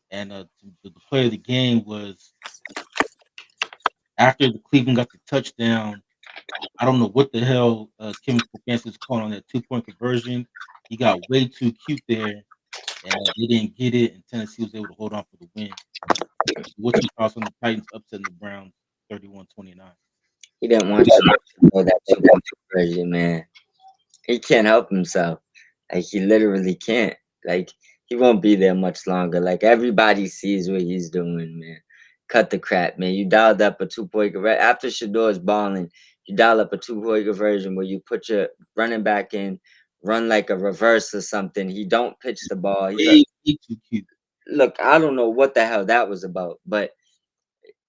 And the play of the game was after the Cleveland got the touchdown. I don't know what the hell Kevin Stefanski is calling on that 2-point conversion. He got way too cute there, and they didn't get it, and Tennessee was able to hold on for the win. What's your thoughts on the Titans upsetting the Browns 31-29? He didn't want you to know that 2-point conversion, man. He can't help himself. Like he literally can't. Like he won't be there much longer. Like everybody sees what he's doing, man. Cut the crap, man. You dialed up a 2-point conversion after Shador's balling. You dial up a 2-point conversion where you put your running back in, run like a reverse or something. He don't pitch the ball. He does. Way too cute. Look, I don't know what the hell that was about, but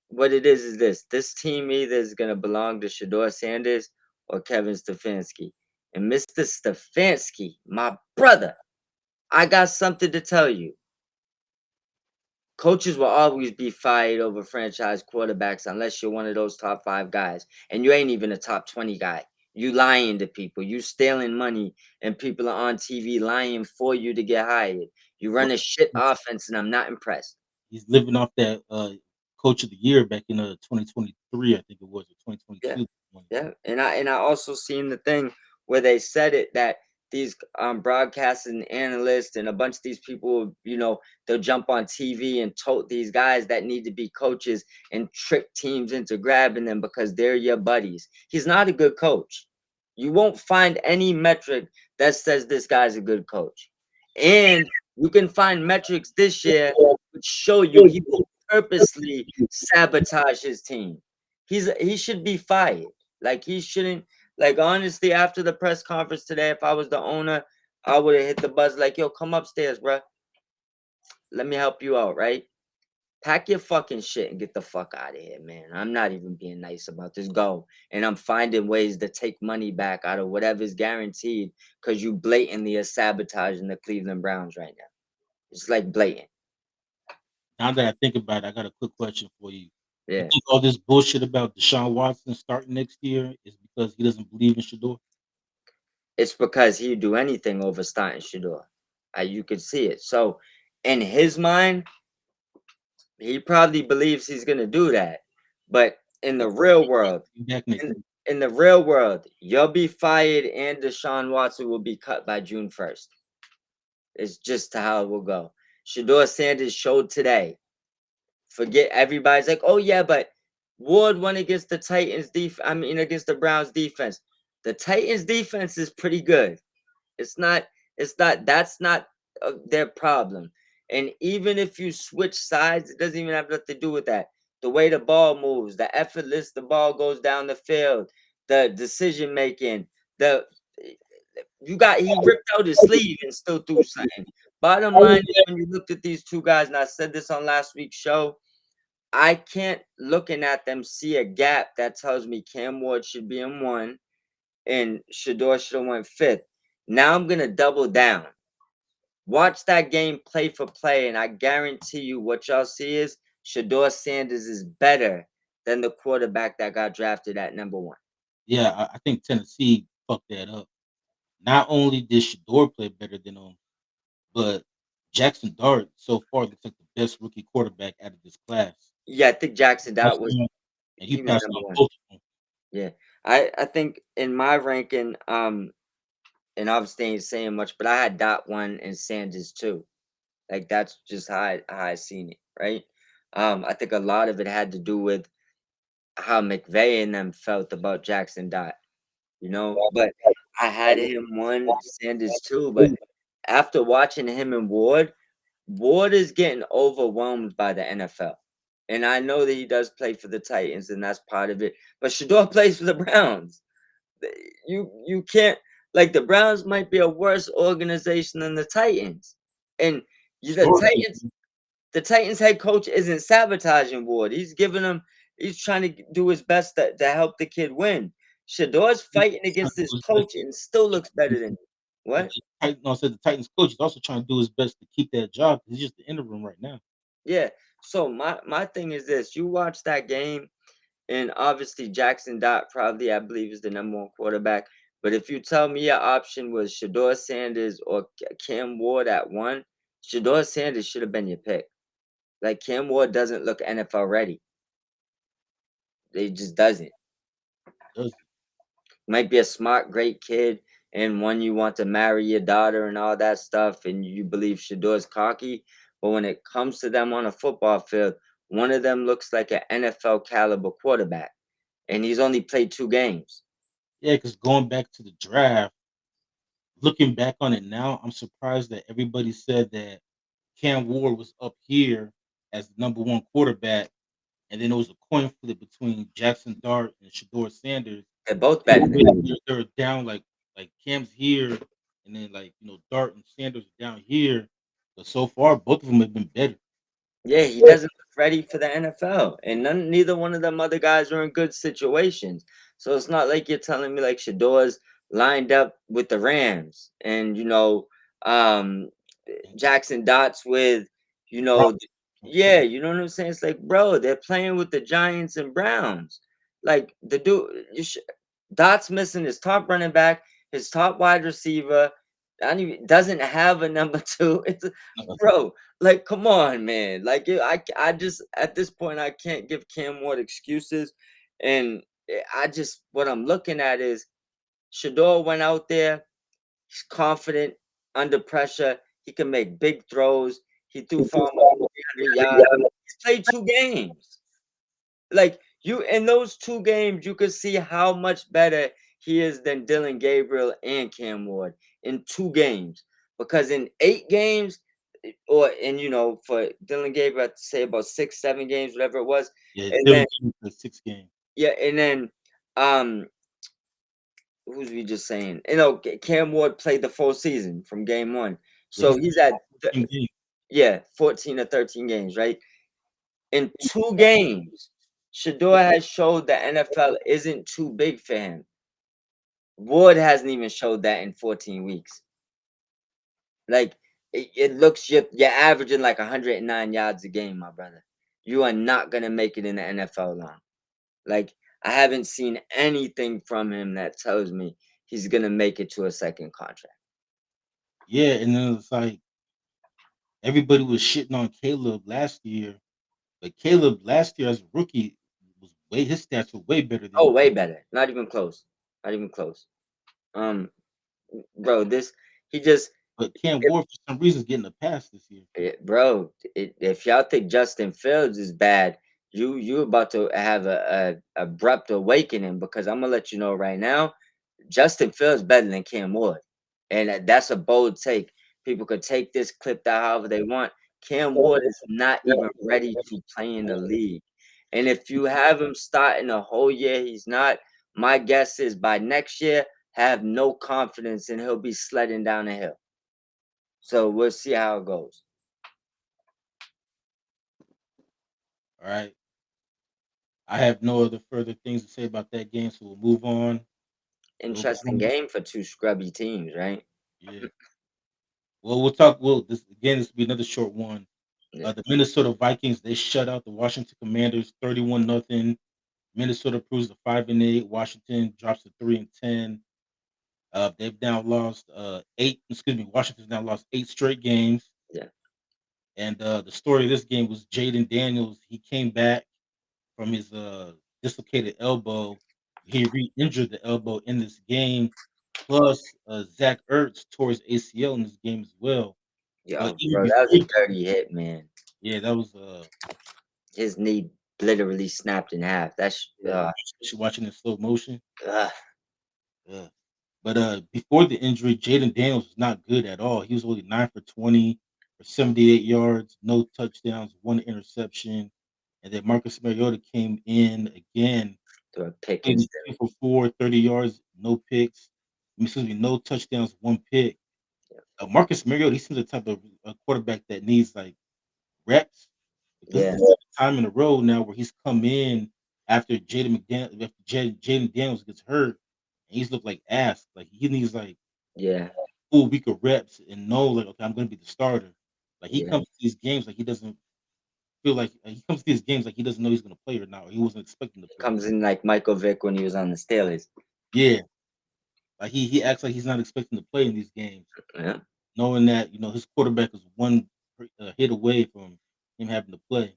what it is this: this team either is gonna belong to Shador Sanders or Kevin Stefanski. And Mr. Stefanski, my brother, I got something to tell you. Coaches will always be fired over franchise quarterbacks unless you're one of those top 5 guys. And you ain't even a top 20 guy. You lying to people. You stealing money and people are on TV lying for you to get hired. You Well, run a shit offense and I'm not impressed. he's living off that coach of the year back in 2023, I think it was, or Yeah. 2022. Yeah, and I also seen the thing where they said it that these broadcasting analysts and a bunch of these people, they'll jump on TV and tote these guys that need to be coaches and trick teams into grabbing them because they're your buddies. He's not a good coach. You won't find any metric that says this guy's a good coach. And you can find metrics this year which show you he will purposely sabotage his team. He should be fired. Like he shouldn't. Like honestly, after the press conference today, if I was the owner, I would have hit the buzz like, "Yo, come upstairs, bro. Let me help you out, right? Pack your fucking shit and get the fuck out of here, man. I'm not even being nice about this. Go." And I'm finding ways to take money back out of whatever's guaranteed because you blatantly are sabotaging the Cleveland Browns right now. It's like blatant. Now that I think about it, I got a quick question for you. You Yeah. think all this bullshit about Deshaun Watson starting next year is because he doesn't believe in Shador? It's because he'd do anything over starting Shador. You could see it. So in his mind, he probably believes he's gonna do that. But in the real world, Back next in, year. in the real world, you'll be fired and Deshaun Watson will be cut by June 1st. It's just how it will go. Shador Sanders showed today. Forget everybody's like, oh yeah, but Ward won against the Titans against the Browns defense. The Titans defense is pretty good. It's not. It's not. That's not their problem. And even if you switch sides, it doesn't even have nothing to do with that. The way the ball moves, the effortless the ball goes down the field, the decision making, the he ripped out his sleeve and still threw something. Bottom line is when you looked at these two guys, and I said this on last week's show, I can't looking at them see a gap that tells me Cam Ward should be in one and Shador should have went fifth. Now I'm gonna double down. Watch that game play for play, and I guarantee you what y'all see is Shador Sanders is better than the quarterback that got drafted at number one. Yeah, I think Tennessee fucked that up. Not only did Shador play better than him, but Jackson Dart so far looks like the best rookie quarterback out of this class. Yeah, I think Jackson Passed that was on, and he he was passed number on one. both of them. Yeah. I think in my ranking, and obviously ain't saying much, but I had Dot one and Sanders two. Like that's just how I seen it, right? I think a lot of it had to do with how McVay and them felt about Jackson Dot, But I had him one, Sanders two. But after watching him and Ward, Ward is getting overwhelmed by the NFL. And I know that he does play for the Titans, and that's part of it. But Shador plays for the Browns. You can't like the Browns might be a worse organization than the Titans. And you the Shador, Titans head coach isn't sabotaging Ward. He's trying to do his best to help the kid win. Shador's fighting against this coach and still looks better than him. What? No, I said the Titans coach is also trying to do his best to keep that job because he's just the interim right now. Yeah. So my thing is this: you watch that game, and obviously Jackson Dot probably I believe is the number one quarterback. But if you tell me your option was Shador Sanders or Cam Ward at one, Shador Sanders should have been your pick. Like Cam Ward doesn't look NFL ready. They just doesn't. Does Might be a smart, great kid, and one you want to marry your daughter and all that stuff, and you believe Shador's cocky. But when it comes to them on a football field, one of them looks like an NFL caliber quarterback, and he's only played 2 games. Yeah, because going back to the draft, looking back on it now, I'm surprised that everybody said that Cam Ward was up here as the number one quarterback, and then it was a coin flip between Jackson Dart and Shador Sanders. They're both And better than him. they're down like Cam's here, and then Dart and Sanders are down here. But so far, both of them have been better. Yeah, he doesn't look ready for the NFL, and neither one of them other guys are in good situations. So it's not like you're telling me like Shador's lined up with the Rams, and um, Jackson Dots with, you know, th- yeah, you know what I'm saying? It's like, bro, they're playing with the Giants and Browns. Like the dude, Dots missing his top running back, his top wide receiver. I don't even, doesn't have a number two. It's bro, like, come on, man. Like, I just at this point I can't give Cam Ward excuses, and I just what I'm looking at is Shador went out there. He's confident under pressure. He can make big throws. He threw for almost 300 yards. He's played 2 games. Like you in those 2 games, you could see how much better he is than Dylan Gabriel and Cam Ward in 2 games. Because in 8 games, or and for Dylan Gabriel, I'd say about 6, 7 games, whatever it was, Yeah, and then Dylan Gabriel for 6 games. yeah, and then um, who's we just saying? Cam Ward played the full season from game one, Yeah, so he's he's playing at all 14 games. yeah 14 or 13 games, right? In 2 games, Shador has showed the NFL isn't too big for him. Ward hasn't even showed that in 14 weeks. Like it looks you're averaging like 109 yards a game, my brother. You are not gonna make it in the NFL long. Like I haven't seen anything from him that tells me he's gonna make it to a second contract. Yeah, and then it's like everybody was shitting on Caleb last year, but Caleb last year as a rookie was way his stats were way better than Oh, Cam. way better. Not even close. Not even close. Um, bro, this he just But Cam Ward for some reason is getting a pass this year. bro. If y'all think Justin Fields is bad, you about to have a abrupt awakening because I'm gonna let you know right now. Justin Fields better than Cam Ward, and that's a bold take. People could take this clip that however they want. Cam Ward is not even ready to play in the league, and if you have him starting a whole year, he's not. My guess is by next year, have no confidence, and he'll be sledding down the hill. So we'll see how it goes. All right. I have no other further things to say about that game, so we'll move on. We'll go Interesting on. game for two scrubby teams, right? Yeah. Well, we'll talk. Well, this again. This will be another short one. Yeah, The Minnesota Vikings they shut out the Washington Commanders 31-0. Minnesota proves to 5-8. Washington drops to 3-10. They've now lost eight. Excuse me. Washington's now lost 8 straight games. yeah, And the story of this game was Jaden Daniels. He came back from his dislocated elbow. He re-injured the elbow in this game. Plus, Zach Ertz tore his ACL in this game as well. But yo, even bro, that was a before, dirty hit, man. yeah, that was His knee literally snapped in half. yeah, especially watching in slow motion. Ugh, Yeah. But before the injury, Jaden Daniels was not good at all. He was only 9 for 20 for 78 yards, no touchdowns, one interception. And then Marcus Mariota came in again, threw a pick played instead. 2 for 4, 30 yards, no picks. Excuse me, no touchdowns, one pick. Marcus Mariota, he seems the type of quarterback that needs like reps because Yeah, it's the second time in a row now where he's come in after Jaden Daniels gets hurt and he's looked like ass. Like he needs like yeah, full week of reps and know like okay, I'm gonna be the starter. Like he yeah. comes to these games like he doesn't feel like he comes to these games like he doesn't know he's gonna play or not, or he wasn't expecting to play. Comes in like Michael Vick when he was on the Steelers. Yeah. Like he acts like he's not expecting to play in these games, Yeah, knowing that, his quarterback is one hit away from him having to play.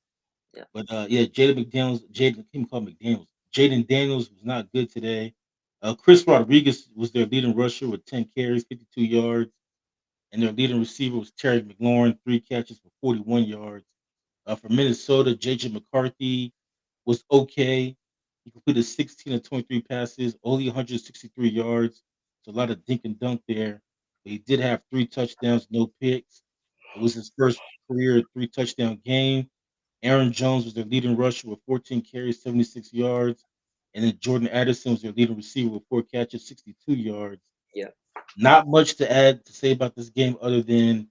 yeah, But, yeah, Jaden can call McDaniels. Jaden Daniels was not good today. Chris Rodriguez was their leading rusher with 10 carries, 52 yards, and their leading receiver was Terry McLaurin, 3 catches for 41 yards. For Minnesota, J.J. McCarthy was okay. He completed 16 of 23 passes, only 163 yards. So a lot of dink and dunk there. But he did have 3 touchdowns, no picks. It was his first career 3 touchdown game. Aaron Jones was their leading rusher with 14 carries, 76 yards. And then Jordan Addison was their leading receiver with 4 catches, 62 yards. yeah. Not much to add to say about this game other than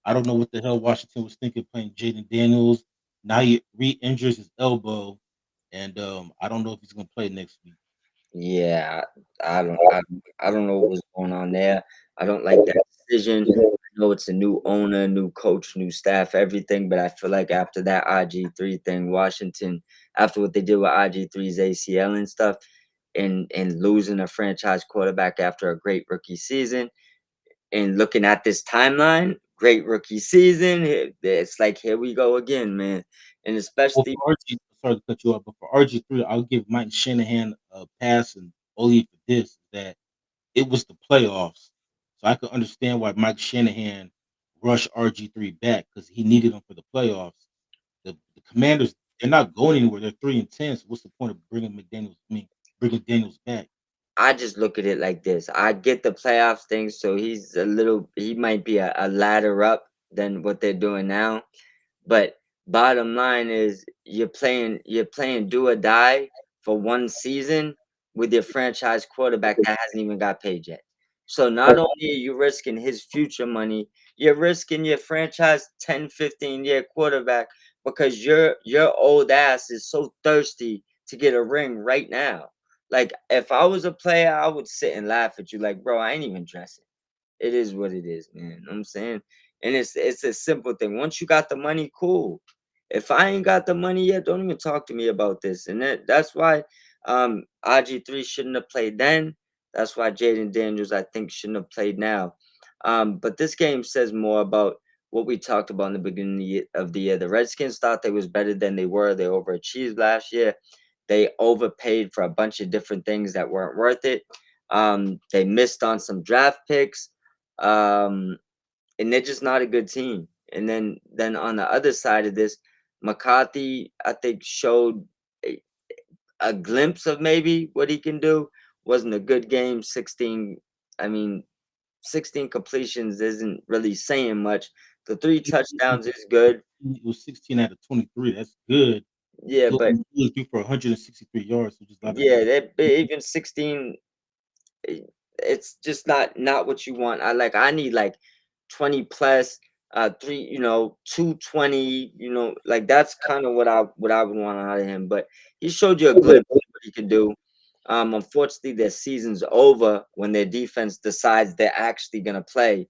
I don't know what the hell Washington was thinking playing Jaden Daniels. Now he re-injures his elbow, and I don't know if he's gonna play next week. Yeah, I don't know what's going on there. I don't like that decision. I know it's a new owner, new coach, new staff, everything, but I feel like after that RG3 thing, Washington, after what they did with RG3's ACL and stuff, and losing a franchise quarterback after a great rookie season, and looking at this timeline, great rookie season, it's like here we go again, man. And Well, especially for RG, sorry to cut you off, but for RG3, I'll give Mike Shanahan a pass and only for this that it was the playoffs, so I could understand why Mike Shanahan rushed RG3 back because he needed him for the playoffs. The Commanders, they're not going anywhere. They're 3-10. So what's the point of bringing McDaniels? I mean, bringing Daniels back? I just look at it like this. I get the playoffs thing, so he might be a ladder up than what they're doing now. But bottom line is you're playing do or die for one season with your franchise quarterback that hasn't even got paid yet. So not only are you risking his future money, you're risking your franchise 10, 15-year quarterback because your old ass is so thirsty to get a ring right now. Like if I was a player, I would sit and laugh at you like, bro, I ain't even dressing. It is what it is, man. You know what I'm saying? And it's a simple thing. Once you got the money, cool. If I ain't got the money yet, don't even talk to me about this. And that's why RG3 shouldn't have played then. That's why Jaden Daniels, I think, shouldn't have played now. But this game says more about what we talked about in the beginning of the year. The Redskins thought they was better than they were. They overachieved last year. They overpaid for a bunch of different things that weren't worth it. They missed on some draft picks. Um, and they're just not a good team. And then on the other side of this, McCarthy, I think, showed a, a glimpse of maybe what he can do. Wasn't a good game. 16, I mean, 16 completions isn't really saying much. The three touchdowns is good. It was 16 out of 23. That's good. Yeah, but He threw for 163 yards, so just a lot of yeah, even 16 it's just not what you want. I need like 20 plus 220, like that's kind of what I would want out of him. But he showed you a glimpse of what he can do. Unfortunately their season's over when their defense decides they're actually gonna play.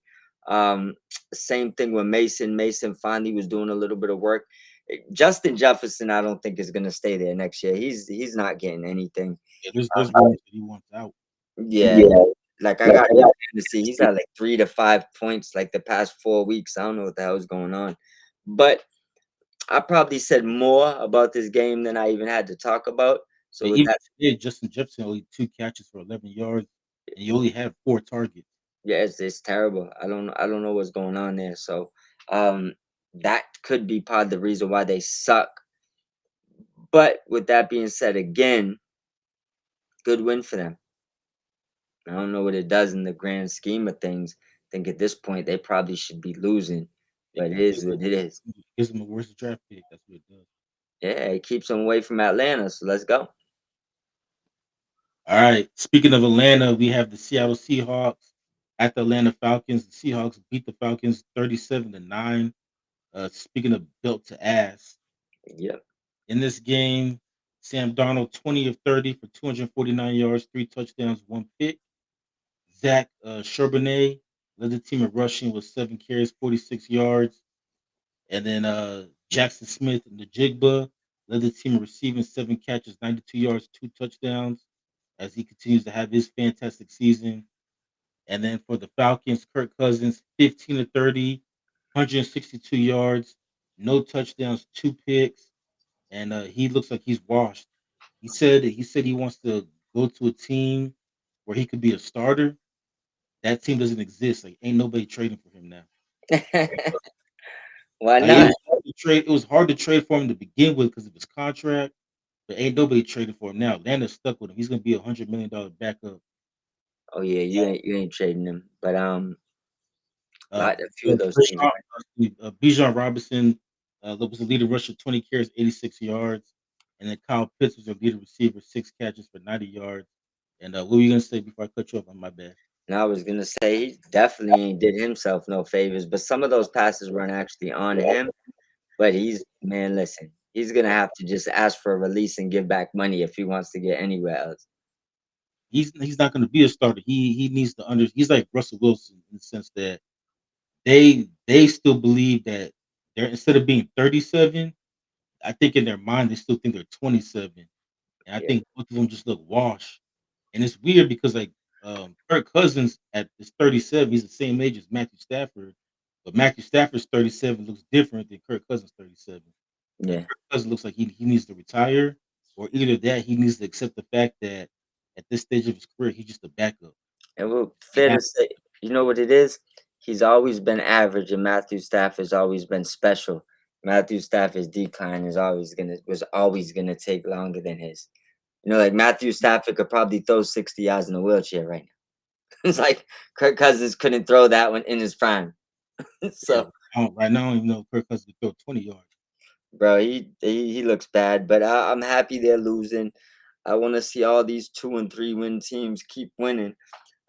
Same thing with Mason finally was doing a little bit of work. Justin Jefferson I don't think is gonna stay there next year. He's not getting anything. yeah, there's rumors that he wants out. Yeah, like I got him in fantasy. He's had like 3 to 5 points like the past 4 weeks. I don't know what the hell is going on. But I probably said more about this game than I even had to talk about. So And with even that, today, Justin Jefferson only 2 catches for 11 yards, and he only had 4 targets. yeah, it's terrible. I don't know what's going on there. So um that could be part of the reason why they suck. But with that being said, again, good win for them. I don't know what it does in the grand scheme of things. I think at this point they probably should be losing, It, but it it is gives what it is. gives him a worse draft pick. That's what it does. Yeah, it keeps them away from Atlanta. So let's go. All right. Speaking of Atlanta, we have the Seattle Seahawks at the Atlanta Falcons. The Seahawks beat the Falcons 37-9. Speaking of built to ass, Yep. in this game, Sam Darnold 20 of 30 for 249 yards, 3 touchdowns, 1 pick. Zach Charbonnet led the team in rushing with 7 carries, 46 yards. And then Jackson Smith and the Jigba led the team in receiving 7 catches, 92 yards, 2 touchdowns, as he continues to have his fantastic season. And then for the Falcons, Kirk Cousins, 15 to 30, 162 yards, no touchdowns, 2 picks, and he looks like he's washed. He said he wants to go to a team where he could be a starter. That team doesn't exist. Like ain't nobody trading for him now. Why Like it not? was hard to trade. It was hard to trade for him to begin with because of his contract. But ain't nobody trading for him now. Atlanta's stuck with him. He's gonna be $100 million backup. Oh yeah, you ain't trading them. But Uh, a few of those teams. Bijan Robinson was the leading rusher, 20 carries, 86 yards. And then Kyle Pitts was their leading receiver, 6 catches for 90 yards. And what were you gonna say before I cut you off? On my bad. And I was gonna say he definitely ain't did himself no favors, but some of those passes weren't actually on him. But he's man, listen, he's gonna have to just ask for a release and give back money if he wants to get anywhere else. He's not gonna be a starter. He needs to he's like Russell Wilson in the sense that they still believe that they're instead of being 37, I think in their mind they still think they're 27. And I Yeah, think both of them just look washed. And it's weird because like Kirk Cousins at is 37, he's the same age as Matthew Stafford, but Matthew Stafford's 37 looks different than Kirk Cousins 37. Like yeah. Kirk Cousins looks like he needs to retire, or either that he needs to accept the fact that at this stage of his career he's just a backup. And well, He fair has to say, you know what it is? He's always been average, and Matthew Stafford's always been special. Matthew Stafford's decline is always gonna take longer than his. Like Matthew Stafford could probably throw 60 yards in a wheelchair right now. It's like Kirk Cousins couldn't throw that one in his prime. Yeah, So, right now I don't even know if Kirk Cousins can throw 20 yards. bro, he looks bad, but I'm happy they're losing. I want to see all these 2 and 3 win teams keep winning.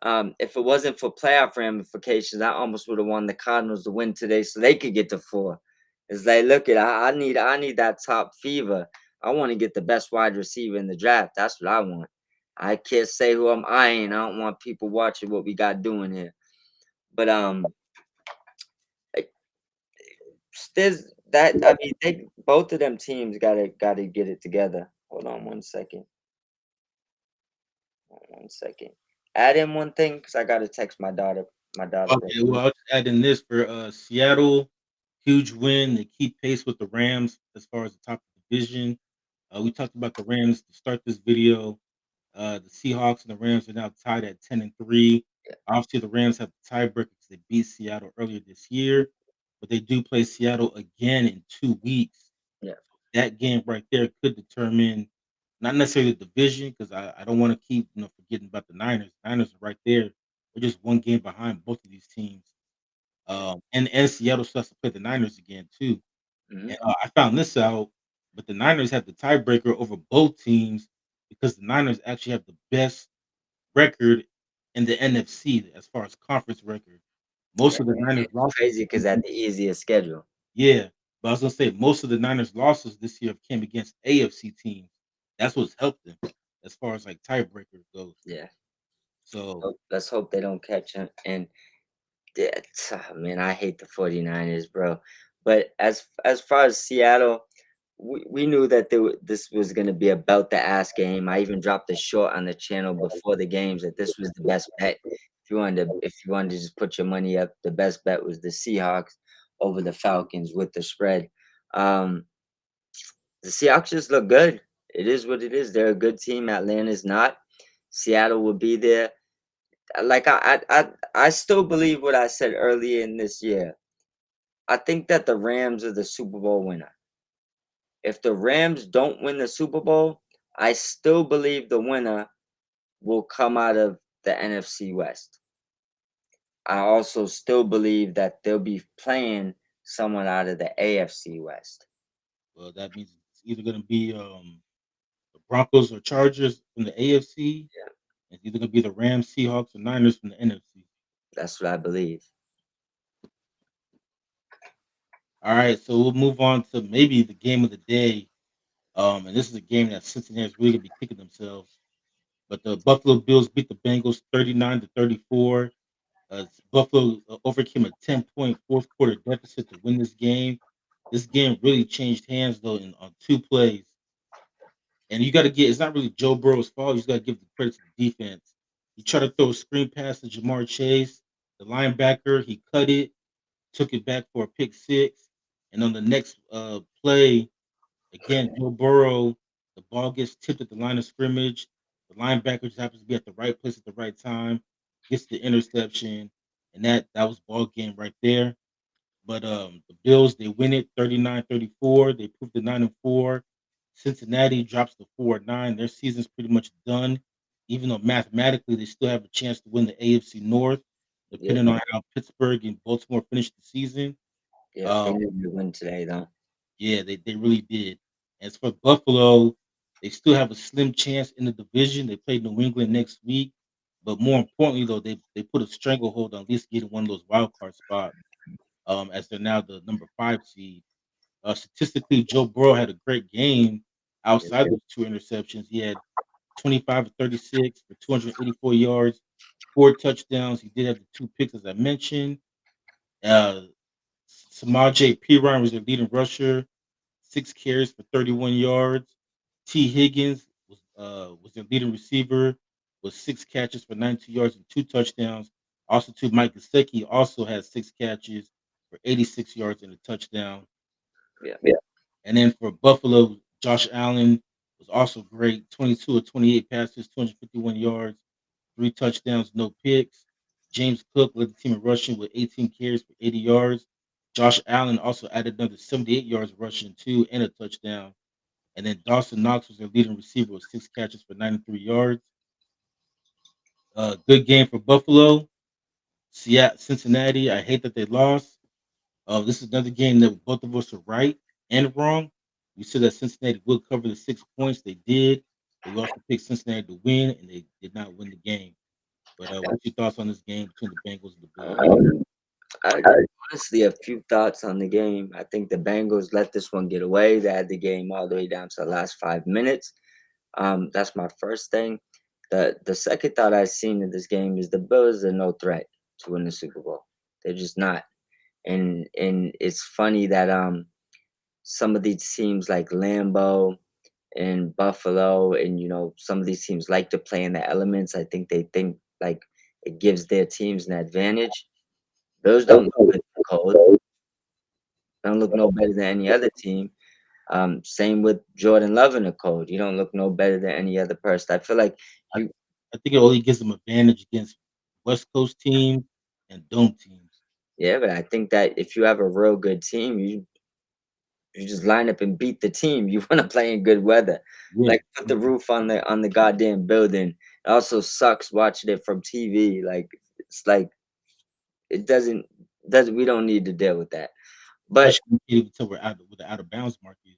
If it wasn't for playoff ramifications, I almost would have won the Cardinals to win today so they could get to 4. It's like, look at I need that top fever. I want to get the best wide receiver in the draft. That's what I want. I can't say who I'm eyeing. I don't want people watching what we got doing here. But like, there's that. I mean, they both of them teams gotta get it together. Hold on 1 second. Hold on 1 second. Add in one thing because I gotta text my daughter. My daughter real Okay, well, quick. I'll just add in this for Seattle, huge win. They keep pace with the Rams as far as the top of the division. We talked about the Rams to start this video. The Seahawks and the Rams are now tied at 10-3. Obviously, the Rams have the tiebreaker because they beat Seattle earlier this year, but they do play Seattle again in 2 weeks. Yeah. That game right there could determine not necessarily the division because I don't want to keep forgetting about the Niners. Niners are right there. They're just one game behind both of these teams. Yeah. And Seattle still has to play the Niners again too. Mhm. And, I found this out, but the Niners have the tiebreaker over both teams because the Niners actually have the best record in the NFC as far as conference record. Most Yeah, of the Niners it's losses crazy because at the easiest schedule. yeah, but I was gonna say most of the Niners losses this year came against AFC teams. That's what's helped them as far as like tiebreaker goes. Yeah. So Let's hope they don't catch him. And yeah, man, I hate the 49ers, bro. But as far as Seattle, we knew that this was going to be a belt the ass game. I even dropped a short on the channel before the games that this was the best bet. If you wanted to just put your money up, the best bet was the Seahawks over the Falcons with the spread. Um, the Seahawks just look good. It is what it is. They're a good team. Atlanta's not. Seattle will be there. Like I still believe what I said earlier in this year. I think that the Rams are the Super Bowl winner. If the Rams don't win the Super Bowl, I still believe the winner will come out of the NFC West. I also still believe that they'll be playing someone out of the AFC West. well, that means it's either gonna be the Broncos or Chargers from the AFC. Yeah, It's either gonna be the Rams, Seahawks, or Niners from the NFC. that's what I believe. All right, so we'll move on to maybe the game of the day. And this is a game that Cincinnati's really gonna be kicking themselves. But the Buffalo Bills beat the Bengals 39-34. Buffalo overcame a 10-point fourth quarter deficit to win this game. This game really changed hands though in on 2 plays. And you got to get it's not really Joe Burrow's fault. You just got to give the credit to the defense. He tried to throw a screen pass to Jamar Chase, the linebacker. He cut it, took it back for a pick six. And on the next play, again, Joe Burrow, the ball gets tipped at the line of scrimmage. The linebacker just happens to be at the right place at the right time, gets the interception, and that was ball game right there. But the Bills they win it 39-34. They proved to 9-4. Cincinnati drops to 4-9. Their season's pretty much done. Even though mathematically they still have a chance to win the AFC North, Yep, depending on how Pittsburgh and Baltimore finish the season. yep. Um, They need to win today, though. yeah, they really did. As for Buffalo, they still have a slim chance in the division. They play New England next week. But more importantly, though, they put a stranglehold on at least getting one of those wild card spots, as they're now the number 5 seed. Statistically, Joe Burrow had a great game Yep, outside those 2 interceptions. He had 25 of 36 for 284 yards, 4 touchdowns. He did have the 2 picks, as I mentioned. Uh, Samaje Perine was their leading rusher, 6 carries for 31 yards. T. Higgins was their leading receiver with 6 catches for 92 yards and 2 touchdowns. Also, to Mike Gesicki also had 6 catches for 86 yards and a touchdown. yep, And then for Buffalo, Josh Allen was also great. 22 of 28 passes, 251 yards, 3 touchdowns, no picks. James Cook led the team in rushing with 18 carries for 80 yards. Josh Allen also added another 78 yards rushing too and a touchdown. and then Dawson Knox was their leading receiver with 6 catches for 93 yards. Good game for Buffalo. Seattle, Cincinnati. I hate that they lost. This is another game that both of us are right and wrong. We said that Cincinnati would cover the 6 points. They did. But we also picked Cincinnati to win, and they did not win the game. But what's your thoughts on this game between the Bengals and the Bills? Um, I honestly a few thoughts on the game. I think the Bengals let this one get away. They had the game all the way down to the last 5 minutes. That's my first thing. The second thought I've seen in this game is the Bills are no threat to win the Super Bowl. They're just not. And it's funny that some of these teams like Lambeau and Buffalo and some of these teams like to play in the elements. I think they think like it gives their teams an advantage. Bills don't look good in the cold. Don't look no better than any other team. Same with Jordan Love in the cold. You don't look no better than any other person. I feel like I, you, I think it only gives them advantage against West Coast teams and dome teams. yeah, but I think that if you have a real good team, you just line up and beat the team. You want to play in good weather, Yeah, like put the roof on the goddamn building. It also sucks watching it from TV. Like it's like it doesn't. We don't need to deal with that. But especially when you can't even tell we're out with the out of bounds mark is.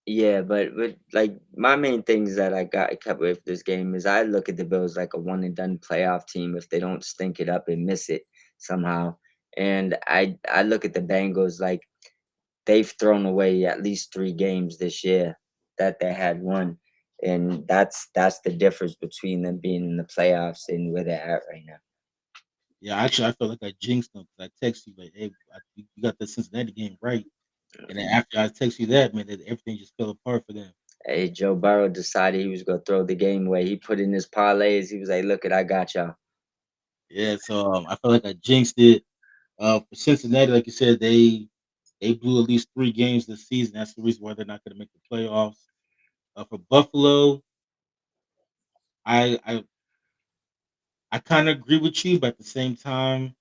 yeah, but like my main things that I kept with this game is I look at the Bills like a one and done playoff team if they don't stink it up and miss it somehow. And I look at the Bengals like they've thrown away at least 3 games this year that they had won. And that's the difference between them being in the playoffs and where they're at right now. Yeah, actually, I felt like I jinxed them because I texted you like, "Hey, you got the Cincinnati game right," and then after I text you that, man, that everything just fell apart for them. Hey, Joe Burrow decided he was gonna throw the game away. He put in his parlays. He was like, "Look it, I got y'all." Yeah, so I felt like I jinxed it. For Cincinnati, like you said, they blew at least 3 games this season. That's the reason why they're not going to make the playoffs. For Buffalo, I I, I kind of agree with you, but at the same time,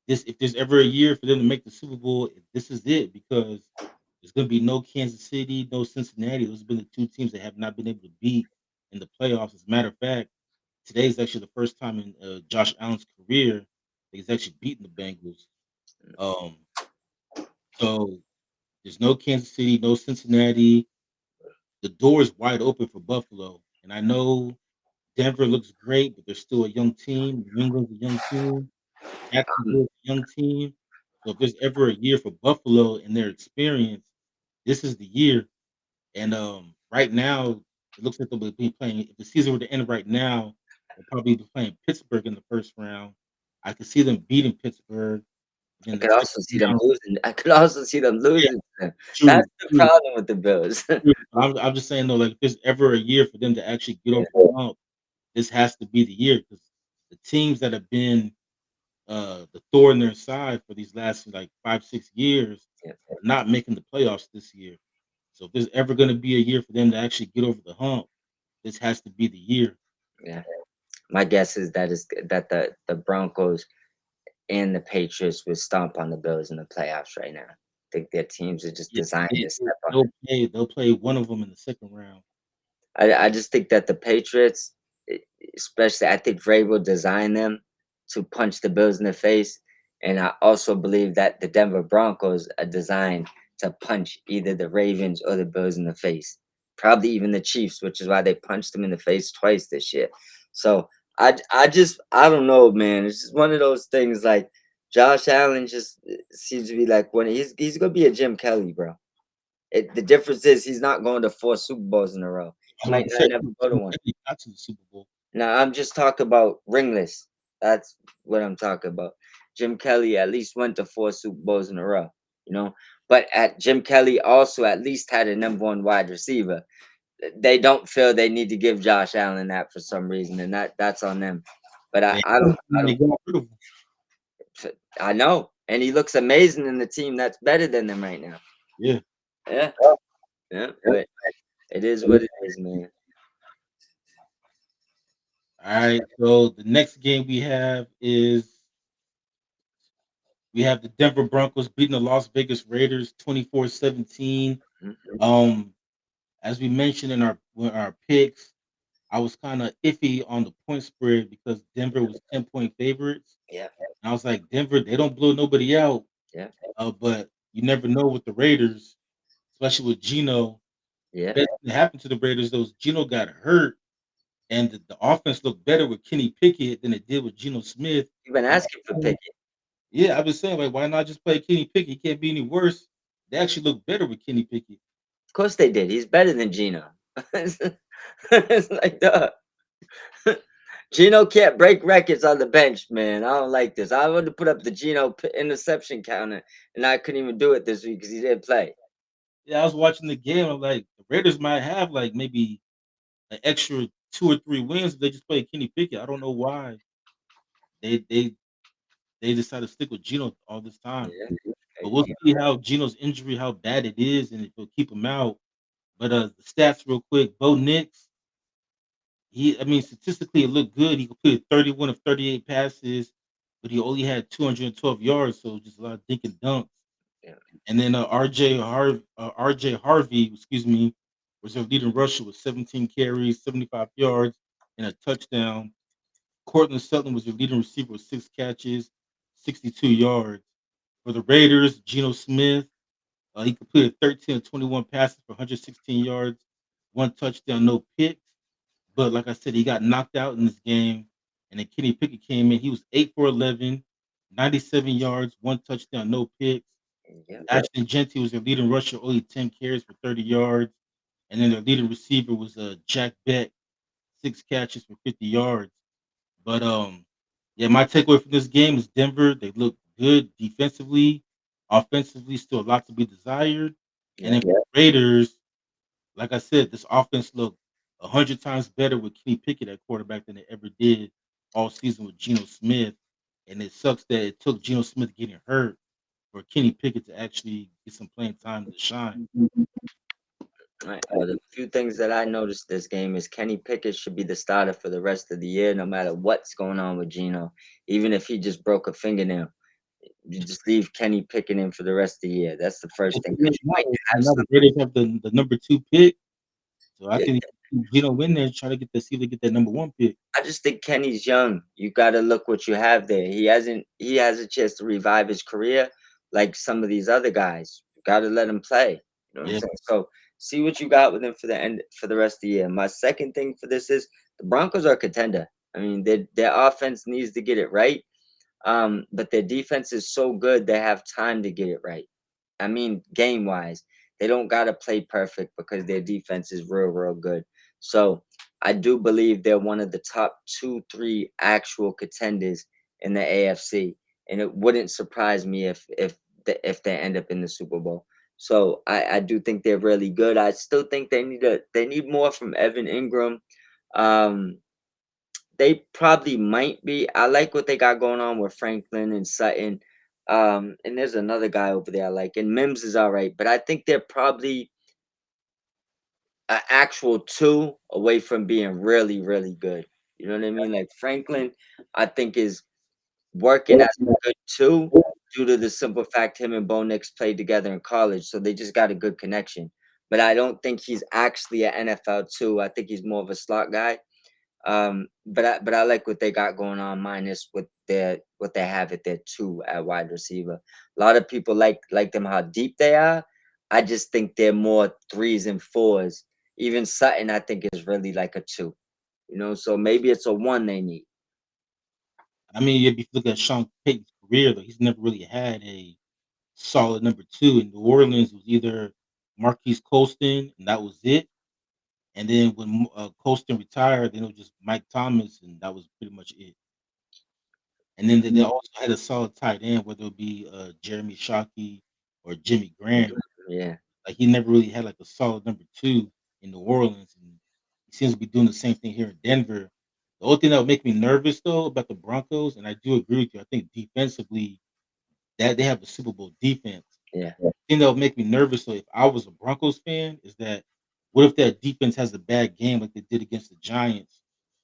this if there's ever a year for them to make the Super Bowl, this is it because there's going to be no Kansas City, no Cincinnati. Those have been the 2 teams that have not been able to beat in the playoffs. As a matter of fact, today is actually the first time in Josh Allen's career that he's actually beaten the Bengals. Um, so there's no Kansas City, no Cincinnati. The door is wide open for Buffalo, and I know Denver looks great, but they're still a young team. New England's a young team. Jacksonville's a young team. So if there's ever a year for Buffalo and their experience, this is the year. And right now, it looks like they'll be playing. If the season were to end right now, they'll probably be playing Pittsburgh in the first round. I could see them beating Pittsburgh. I Then the could also second see them round, losing. I could also see them yeah, losing to them. true, That's the true, problem with the Bills. true. I'm just saying though, like if there's ever a year for them to actually get over Yeah, the hump, this has to be the year because the teams that have been the thorn in their side for these last like 5, 6 years yeah, are not making the playoffs this year. So if there's ever going to be a year for them to actually get over the hump, this has to be the year. yeah. My guess is that the Broncos and the Patriots would stomp on the Bills in the playoffs right now. I think their teams are just Yeah, designed to step on they'll play one of them in the second round. I just think that the Patriots, especially, I think Vrabel designed them to punch the Bills in the face, and I also believe that the Denver Broncos are designed to punch either the Ravens or the Bills in the face. Probably even the Chiefs, which is why they punched them in the face twice this year. So I don't know, man. It's just one of those things. Like Josh Allen just seems to be like when he's gonna be a Jim Kelly, bro. The difference is he's not going to 4 Super Bowls in a row. I He was about might to not say never go to one. Kenny got to the Super Bowl. Now I'm just talking about ringless. That's what I'm talking about. Jim Kelly at least went to 4 Super Bowls in a row, you know. But at Jim Kelly also at least had a number one wide receiver. They don't feel they need to give Josh Allen that for some reason, and that's on them. But They I they don't got rid of him. I know, and he looks amazing in the team that's better than them right now. Yeah. Yeah, yeah, but it is what it is, man. All right. So the next game we have the Denver Broncos beating the Las Vegas Raiders 24-17. Mhm. Um, as we mentioned in our picks, I was kind of iffy on the point spread because Denver was 10-point favorites. Yeah, And I was like, Denver, they don't blow nobody out. yeah, But you never know with the Raiders, especially with Geno. The yeah. best thing that happened to the Raiders, though, is Geno got hurt, and the offense looked better with Kenny Pickett than it did with Geno Smith. You've been asking for Pickett. Yeah, I was saying, like, why not just play Kenny Pickett? He can't be any worse. They actually look better with Kenny Pickett. Of course they did. He's better than Gino. It's like, duh. Gino can't break records on the bench, man. I don't like this. I wanted to put up the interception counter, and I couldn't even do it this week because he didn't play. Yeah, I was watching the game. I'm like, the Raiders might have like maybe an extra 2 or 3 wins if they just play Kenny Pickett. I don't know why they they they decided to stick with Geno all this time. Yeah. But we'll see how Geno's injury, how bad it is, and if it'll keep him out. But the stats real quick, Bo Nix, I mean, statistically it looked good. He completed 31 of 38 passes, but he only had 212 yards, so just a lot of dink and dunks. Yeah. And then RJ Harvey, excuse me, was their leading rusher with 17 carries, 75 yards, and a touchdown. Cortland Sutton was their leading receiver with 6 catches, 62 yards. For the Raiders, Geno Smith, he completed 13 of 21 passes for 116 yards, 1 touchdown, no picks. But like I said, he got knocked out in this game. And then Kenny Pickett came in. He was 8 for 11, 97 yards, 1 touchdown, no picks. Yeah. Ashton Genty was their leading rusher, only 10 carries for 30 yards. And then their leading receiver was Jack Beck, 6 catches for 50 yards. But yeah, my takeaway from this game is Denver. They look good defensively, offensively, still a lot to be desired. And Yeah. then for the Raiders, like I said, this offense looked 100 times better with Kenny Pickett at quarterback than it ever did all season with Geno Smith. And it sucks that it took Geno Smith getting hurt for Kenny Pickett to actually get some playing time to shine. Right. The few things that I noticed this game is Kenny Pickett should be the starter for the rest of the year, no matter what's going on with Gino. Even if he just broke a fingernail, you just leave Kenny Pickett in for the rest of the year. That's the first thing because you might have Now the some. Raiders have the number 2 pick, so I Yeah, think Geno win there, try to get the see if they get that number 1 pick. I just think Kenny's young. You got to look what you have there. He hasn't. He has a chance to revive his career like some of these other guys. You got to let him play. You know what I'm Yeah, saying? So see what you got with him for the end for the rest of the year. My second thing for this is the Broncos are a contender. I mean, their offense needs to get it right. But their defense is so good they have time to get it right. I mean, game wise, they don't gotta play perfect because their defense is real, real good. So I do believe they're one of the top two, three actual contenders in the AFC, and it wouldn't surprise me if they end up in the Super Bowl. So I do think they're really good. I still think they need more from Evan Ingram. Um, they probably might be. I like what they got going on with Franklin and Sutton. And there's another guy over there I like, and Mims is all right, but I think they're probably an actual two away from being really, really good. You know what I mean? Like Franklin, I think is working as a good two due to the simple fact him and Bo Nix played together in college, so they just got a good connection. But I don't think he's actually an NFL two. I think he's more of a slot guy. But I like what they got going on, minus what they have at their two at wide receiver. A lot of people like them how deep they are. I just think they're more threes and fours. Even Sutton, I think, is really like a two. So maybe it's a one they need. I mean, if you look at Sean Payton's career, though, he's never really had a solid number 2. In New Orleans, it was either Marquise Colston, and that was it. And then when Colston retired, then it was just Mike Thomas, and that was pretty much it. And then they also had a solid tight end, whether it be Jeremy Shockey or Jimmy Graham. Yeah, Like he never really had like a solid number 2 in New Orleans, and he seems to be doing the same thing here in Denver. The only thing that would make me nervous though about the Broncos, and I do agree with you, I think defensively that they have a Super Bowl defense. yeah, The thing that would make me nervous though, if I was a Broncos fan, is that what if that defense has a bad game like they did against the Giants,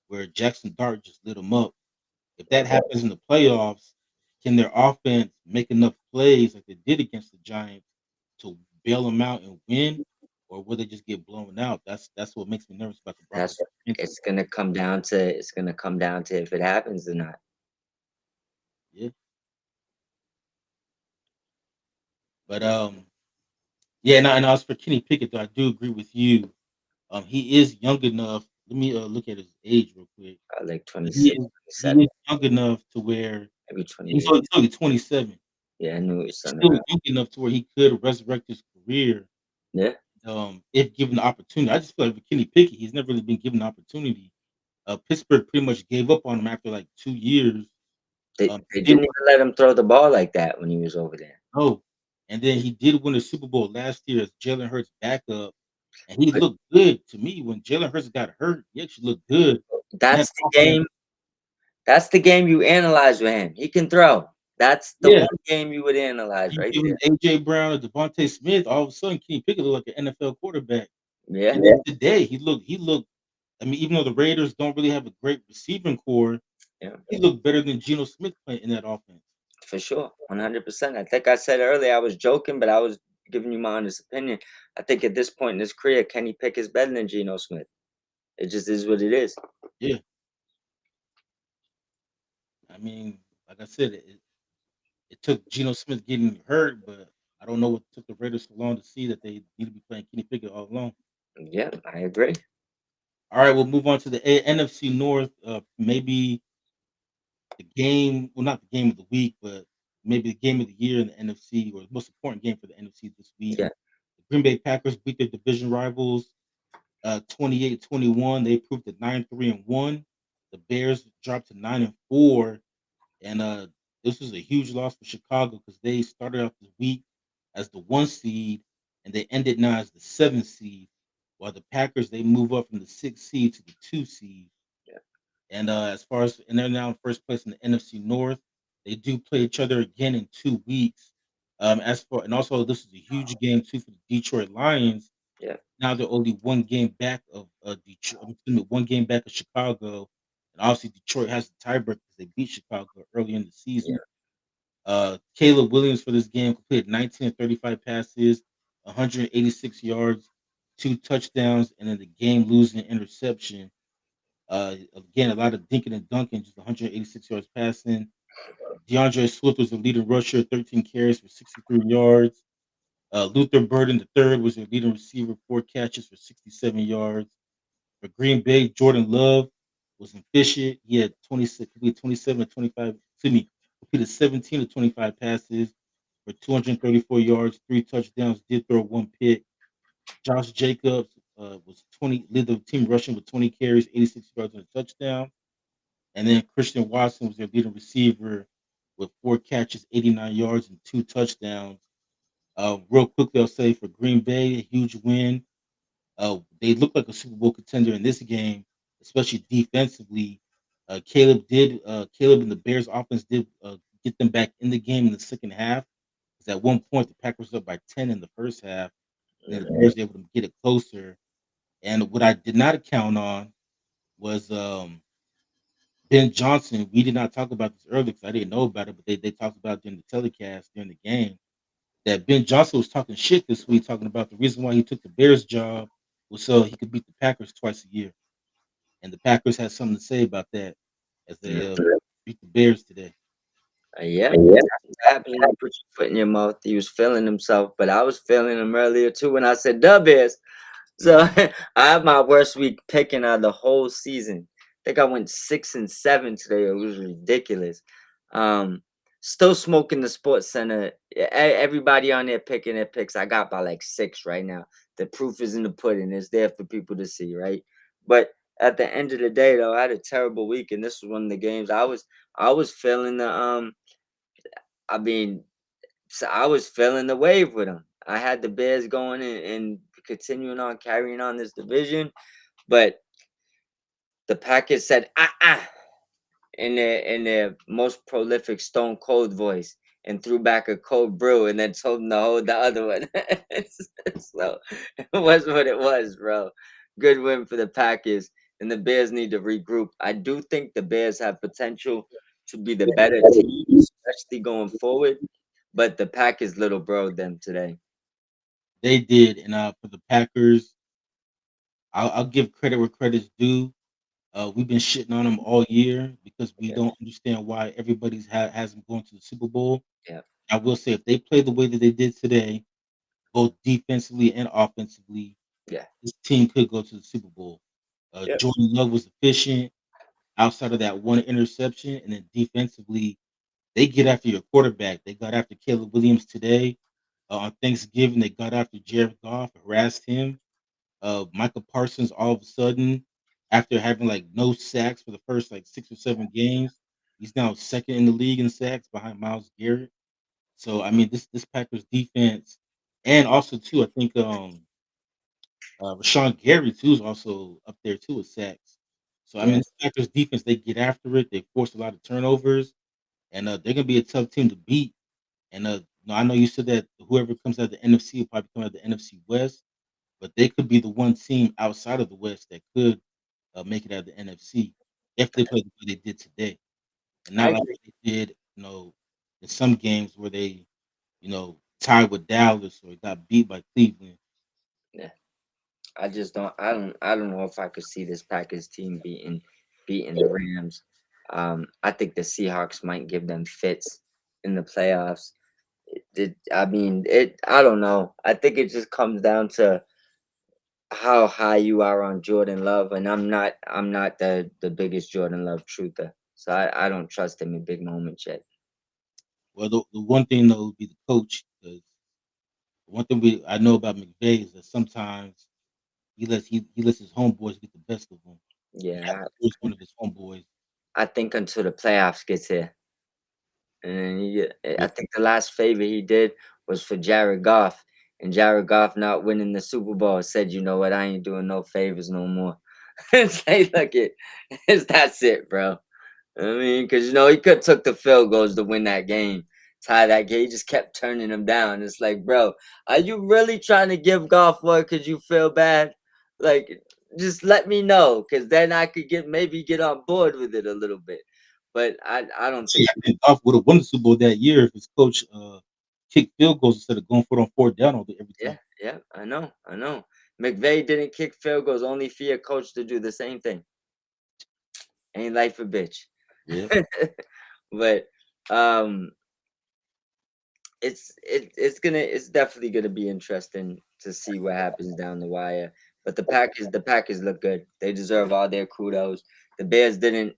where Jackson Dart just lit them up? If that happens in the playoffs, can their offense make enough plays like they did against the Giants to bail them out and win? or will they just get blown out? That's what makes me nervous about the Broncos That's offensively. it's gonna come down to if it happens or not. Yeah, but yeah, and as for Kenny Pickett, though, I do agree with you. He is young enough. Let me look at his age real quick. Like He 26, is he 27, is young enough to where maybe he's 28. only 27. Yeah, I knew it was He's something still around. young enough to where he could resurrect his career, Yeah, if given the opportunity. I just feel like with Kenny Pickett, he's never really been given the opportunity. Pittsburgh pretty much gave up on him after like 2 years. they He did didn't even let him throw the ball like that when he was over there. no, and then he did win the Super Bowl last year as Jalen Hurts' backup, and he But looked good to me when Jalen Hurts got hurt. He actually looked good, and that that's the offense, game. That's the game you analyze with him. He can throw. That's the yeah. one game you would analyze You right give him there. AJ Brown or Devontae Smith, all of a sudden Kenny Pickett looked like an NFL quarterback. Yeah, And then today he looked. I mean, even though the Raiders don't really have a great receiving core, yeah, he looked better than Geno Smith playing in that offense. for sure, 100%. I think I said earlier I was joking, but I was giving you my honest opinion. I think at this point in his career, Kenny Pickett's better than Geno Smith. It just is what it is. Yeah, I mean, like I said, it took Geno Smith getting hurt, but I don't know what took the Raiders so long to see that they need to be playing Kenny Pickett all along. Yeah, I agree. All right, we'll move on to the NFC North. Maybe the game, well, not the game of the week, but maybe the game of the year in the NFC, or the most important game for the NFC this week. Yeah, The Green Bay Packers beat their division rivals 28-21. They improved to 9-3-1. The Bears dropped to 9-4. And this was a huge loss for Chicago because they started off the week as the 1 seed and they ended now as the 7 seed. While the Packers, they move up from the 6 seed to the 2 seed. yeah, And as far as, and they're now in first place in the NFC North. They do play each other again in 2 weeks. As for, and also this is a huge game too for the Detroit Lions. yeah, Now they're only one game back of Detroit. Excuse me, one game back of Chicago, and obviously Detroit has the tiebreaker because they beat Chicago early in the season. yeah, Caleb Williams for this game completed 19 of 35 passes, 186 yards, 2 touchdowns, and then the game-losing interception. Again, a lot of dinking and dunking, just 186 yards passing. DeAndre Swift was the leading rusher, 13 carries for 63 yards. Luther Burden the third was their leading receiver, 4 catches for 67 yards. For Green Bay, Jordan Love was efficient. He had 26, completed 27 to 25, excuse me, completed 17 to 25 passes for 234 yards, 3 touchdowns, did throw 1 pick. Josh Jacobs was 20, led the team rushing with 20 carries, 86 yards and a touchdown. And then Christian Watson was their leading receiver with 4 catches, 89 yards, and 2 touchdowns. Real quickly, I'll say for Green Bay, a huge win. They look like a Super Bowl contender in this game, especially defensively. Caleb and the Bears offense did get them back in the game in the second half. Because at one point the Packers were up by 10 in the first half, and then yeah, the Bears were able to get it closer. And what I did not count on was Ben Johnson. We did not talk about this earlier because I didn't know about it, but they talked about it during the telecast during the game that Ben Johnson was talking shit this week, talking about the reason why he took the Bears job was so he could beat the Packers twice a year. And the Packers had something to say about that as yeah. they beat the Bears today. Yeah, that's what happens when you put your foot in your mouth. He was feeling himself, but I was feeling him earlier too when I said dub is. So I have my worst week picking out of the whole season. I think I went 6-7 today. It was ridiculous. Um, Still smoking the sports center. Everybody on there picking their picks. I got by like six right now. The proof is in the pudding. It's there for people to see, right? But at the end of the day, though, I had a terrible week, and this was one of the games I was feeling the I mean, so I was feeling the wave with them. I had the Bears going and continuing on carrying on this division, but the Packers said in their most prolific Stone Cold voice and threw back a cold brew and then told them to hold the other one. So it was what it was, bro. Good win for the Packers, and the Bears need to regroup. I do think the Bears have potential to be the better team, especially going forward. But the Packers little bro them today. They did, and for the Packers, I'll give credit where credit's due. We've been shitting on them all year because we Yeah, don't understand why everybody's has them going to the Super Bowl. yeah, I will say if they play the way that they did today, both defensively and offensively, yeah, this team could go to the Super Bowl. yeah, Jordan Love was efficient outside of that one interception, and then defensively, they get after your quarterback. They got after Caleb Williams today. On Thanksgiving, they got after Jared Goff, harassed him. Michael Parsons, all of a sudden, after having like no sacks for the first like 6 or 7 games, he's now second in the league in sacks behind Miles Garrett. So I mean, this Packers defense, and also too, I think Rashawn Gary too is also up there too with sacks. So I mean, yeah. this Packers defense, they get after it. They force a lot of turnovers, and they're gonna be a tough team to beat. And I know you said that whoever comes out of the NFC will probably come out of the NFC West, but they could be the one team outside of the West that could make it out of the NFC if they play the way they did today, and I not like agree. what they did, in some games where they, tied with Dallas or got beat by Cleveland. Yeah. I just don't. I don't know if I could see this Packers team beating the Rams. I think the Seahawks might give them fits in the playoffs. I mean, it. I don't know. I think it just comes down to how high you are on Jordan Love, and I'm not the biggest Jordan Love truther, so I don't trust him in big moments yet. Well, the one thing though would be the coach, because one thing I know about McVay is that sometimes he lets his homeboys get the best of him. And Yeah, Alex was one of his homeboys. I think until the playoffs gets here, and then I Yeah, think the last favor he did was for Jared Goff, and Jared Goff not winning the Super Bowl said, you know what, I ain't doing no favors no more. It's like, look it, that's it, bro. I mean, because he could took the field goals to win that game, tie that game. He just kept turning them down. It's like, bro, are you really trying to give golf one because you feel bad? Like, just let me know, because then I could maybe get on board with it a little bit. But I don't see, think. I think Goff would have won the Super Bowl that year if his coach kicked field goals instead of going for it on fourth down every Yeah, time. yeah, I know. McVay didn't kick field goals only for your coach to do the same thing. Ain't life a bitch. Yeah, But um it's definitely gonna be interesting to see what happens down the wire. But the Packers look good. They deserve all their kudos. The Bears didn't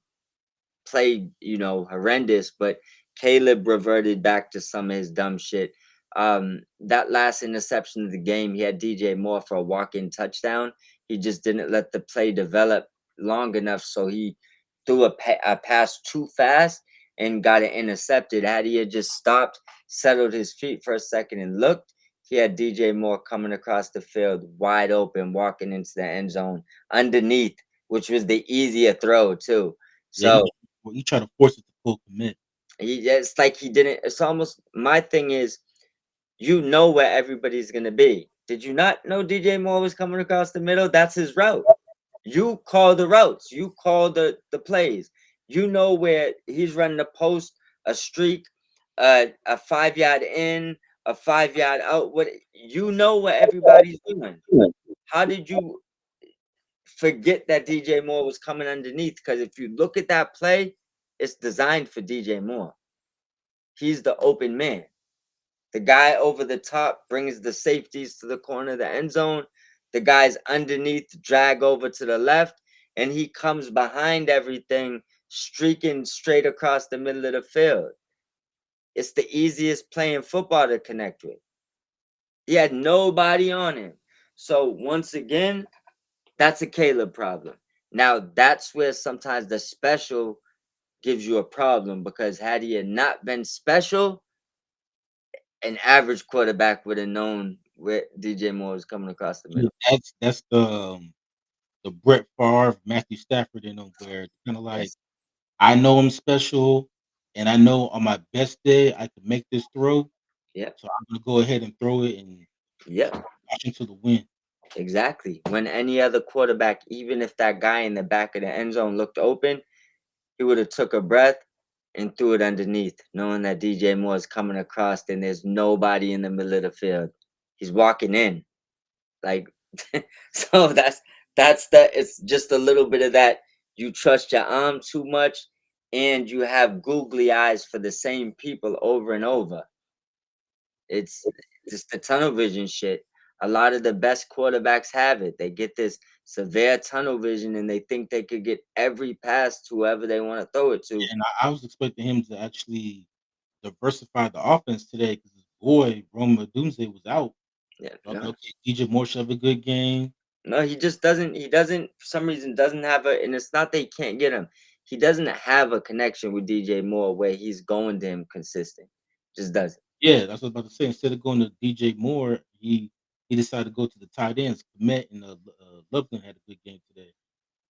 play, horrendous, but Caleb reverted back to some of his dumb shit. That last interception of the game, he had DJ Moore for a walk-in touchdown. He just didn't let the play develop long enough, so he threw a pass too fast and got it intercepted. Had he had just stopped, settled his feet for a second, and looked, he had DJ Moore coming across the field wide open, walking into the end zone underneath, which was the easier throw too. yeah. So He tried to force it to full commit. it's like he didn't. It's almost my thing is, where everybody's gonna be. Did you not know DJ Moore was coming across the middle? That's his route. You call the routes. You call the plays. You know where he's running a post, a streak, a 5 yard in, a 5 yard out. What you know what everybody's doing. How did you forget that DJ Moore was coming underneath? Because if you look at that play, it's designed for DJ Moore. He's the open man. The guy over the top brings the safeties to the corner of the end zone. The guys underneath drag over to the left, and he comes behind everything, streaking straight across the middle of the field. It's the easiest play in football to connect with. He had nobody on him. So once again, that's a Caleb problem. Now that's where sometimes the special gives you a problem, because had he had not been special, an average quarterback would have known where DJ Moore was coming across the Yeah, middle. that's the Brett Favre, Matthew Stafford in them, where it's kind of like Yes. I know I'm special, and I know on my best day I can make this throw, Yep. so I'm gonna go ahead and throw it and Yep. launch into the wind. Exactly. When any other quarterback, even if that guy in the back of the end zone looked open, he would have took a breath and threw it underneath, knowing that DJ Moore is coming across and there's nobody in the middle of the field. He's walking in. Like so that's it's just a little bit of that. You trust your arm too much and you have googly eyes for the same people over and over. It's just the tunnel vision shit. A lot of the best quarterbacks have it. They get this severe tunnel vision and they think they could get every pass to whoever they want to throw it to. And I was expecting him to actually diversify the offense today because his boy Roma Dunze was out. Yeah, So I thought, no. okay, DJ Moore should have a good game. No, he just doesn't. He doesn't, for some reason, doesn't have a, and it's not that he can't get him. He doesn't have a connection with DJ Moore where he's going to him consistent. Just doesn't. Yeah, that's what I was about to say. Instead of going to DJ Moore, he decided to go to the tight ends. Komet and Loveland had a good game today.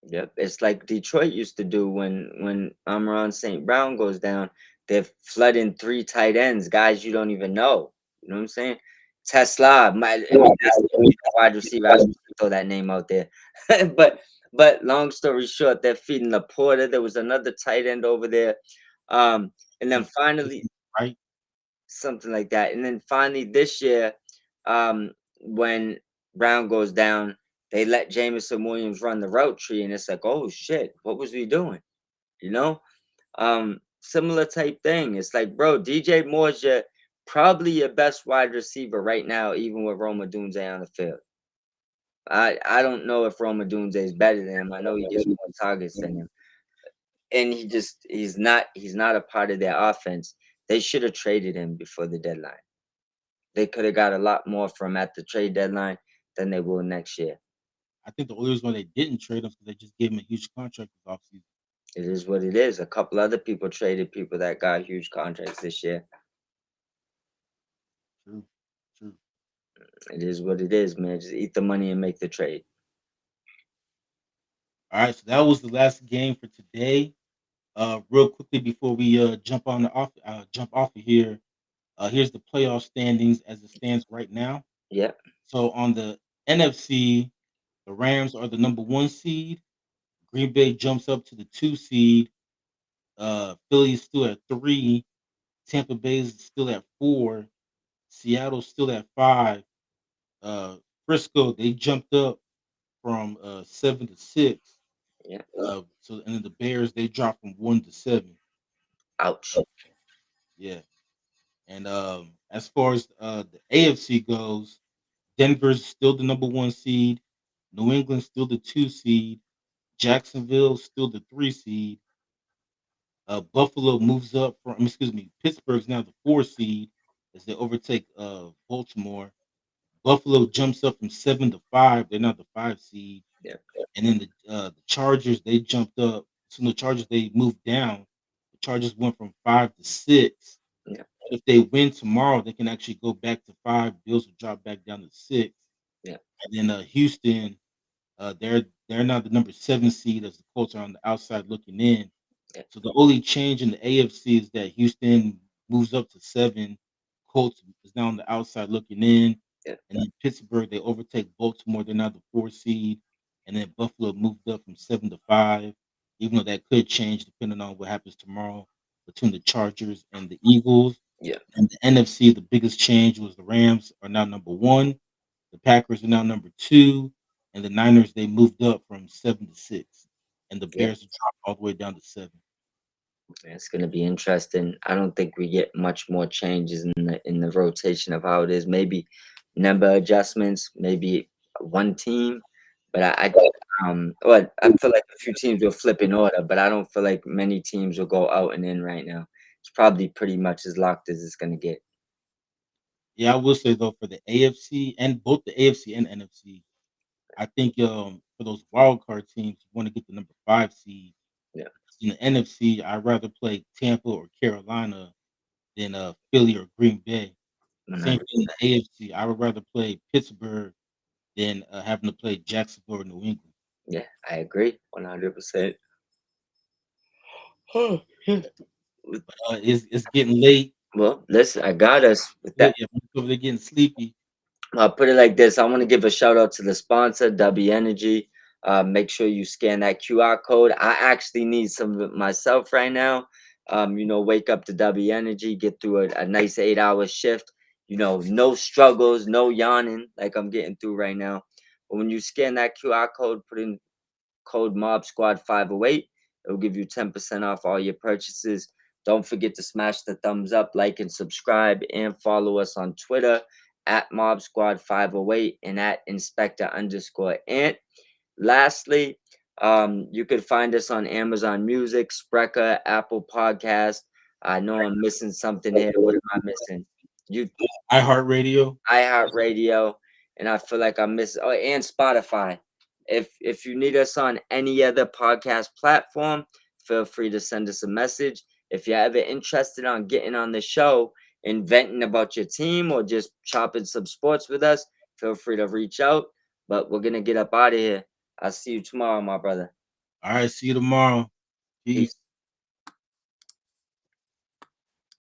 Yep, it's like Detroit used to do when Amon St. Brown goes down. They're flooding three tight ends, guys you don't even know. You know what I'm saying? Tesla, I mean that's the only wide receiver. I just want to throw that name out there. but long story short, they're feeding Laporta. There was another tight end over there, and then Yeah, finally right. something like that. And then finally this year, when Brown goes down, they let Jamison Williams run the route tree, and it's like, oh shit, what was we doing? You know, similar type thing. It's like, bro, DJ Moore's your probably your best wide receiver right now, even with Roma Dunze on the field. I don't know if Roma Dunze is better than him. I know he gets more targets than him, and he's not a part of their offense. They should have traded him before the deadline. They could have got a lot more from at the trade deadline than they will next year. I think the only reason why they didn't trade him because they just gave him a huge contract this offseason. It is what it is. A couple other people traded people that got huge contracts this year. True, true. It is what it is, man. Just eat the money and make the trade. All right, so that was the last game for today. Real quickly before we jump off of here. Here's the playoff standings as it stands right now. Yep, So on the NFC, the Rams are the number one seed. Green Bay jumps up to the two seed. Philly's still at three. Tampa Bay is still at four. Seattle's still at five. Uh, Frisco, they jumped up from 7 to 6. yep. And then the Bears, they dropped from 1 to 7. Ouch. Yeah. And as far as the AFC goes, Denver's still the number one seed. New England's still the two seed. Jacksonville's still the three seed. Buffalo moves up from, excuse me, Pittsburgh's now the four seed as they overtake Baltimore. Buffalo jumps up from 7 to 5. They're now the five seed. Yep, And then the Chargers, they jumped up. So the Chargers, they moved down. The Chargers went from 5 to 6. yep, If they win tomorrow, they can actually go back to five. Bills will drop back down to 6. yep, And then Houston, they're now the number 7 seed as the Colts are on the outside looking in. yep, So the only change in the AFC is that Houston moves up to 7. Colts is now on the outside looking in. yep, And then Pittsburgh, they overtake Baltimore. They're now the 4 seed. And then Buffalo moved up from 7 to 5, even though that could change depending on what happens tomorrow between the Chargers and the Eagles. yep, And the NFC, the biggest change was the Rams are now number 1. The Packers are now number 2. And the Niners, they moved up from 7 to 6. And the yep. Bears dropped all the way down to 7. It's gonna be interesting. I don't think we get much more changes in the rotation of how it is. Maybe number adjustments, maybe one team, but well, I feel like a few teams will flip in order, but I don't feel like many teams will go out and in right now. It's probably pretty much as locked as it's gonna get. Yeah, I will say though for the AFC and both the AFC and NFC, I think for those wild card teams, you want to get the number 5 seed. Yeah, In the NFC, I'd rather play Tampa or Carolina than Philly or Green Bay. Same thing in 100%. the AFC. I would rather play Pittsburgh than having to play Jacksonville or New England. Yeah, I agree, 100%. But it's getting late. Well, listen, I got us with Yeah, that. yeah, I'm over there getting sleepy. I'll put it like this. I want to give a shout out to the sponsor, W Energy. Make sure you scan that QR code. I actually need some of it myself right now. Wake up to W Energy, get through a nice 8 hour shift. no struggles, no yawning like I'm getting through right now. But when you scan that QR code, put in code Mob Squad 508. It will give you 10% off all your purchases. Don't forget to smash the thumbs up, like, and subscribe, and follow us on Twitter at Mob Squad 508 and at Inspector_Ant. Lastly, you could find us on Amazon Music, Spreaker, Apple Podcast. I know I'm missing something here. What am I missing? You iHeartRadio. iHeartRadio, and I feel like I miss and Spotify. If you need us on any other podcast platform, feel free to send us a message. If you're ever interested on getting on the show and venting about your team or just chopping some sports with us, feel free to reach out. But we're gonna get up out of here. I'll see you tomorrow, my brother. All right, see you tomorrow. Peace. Peace.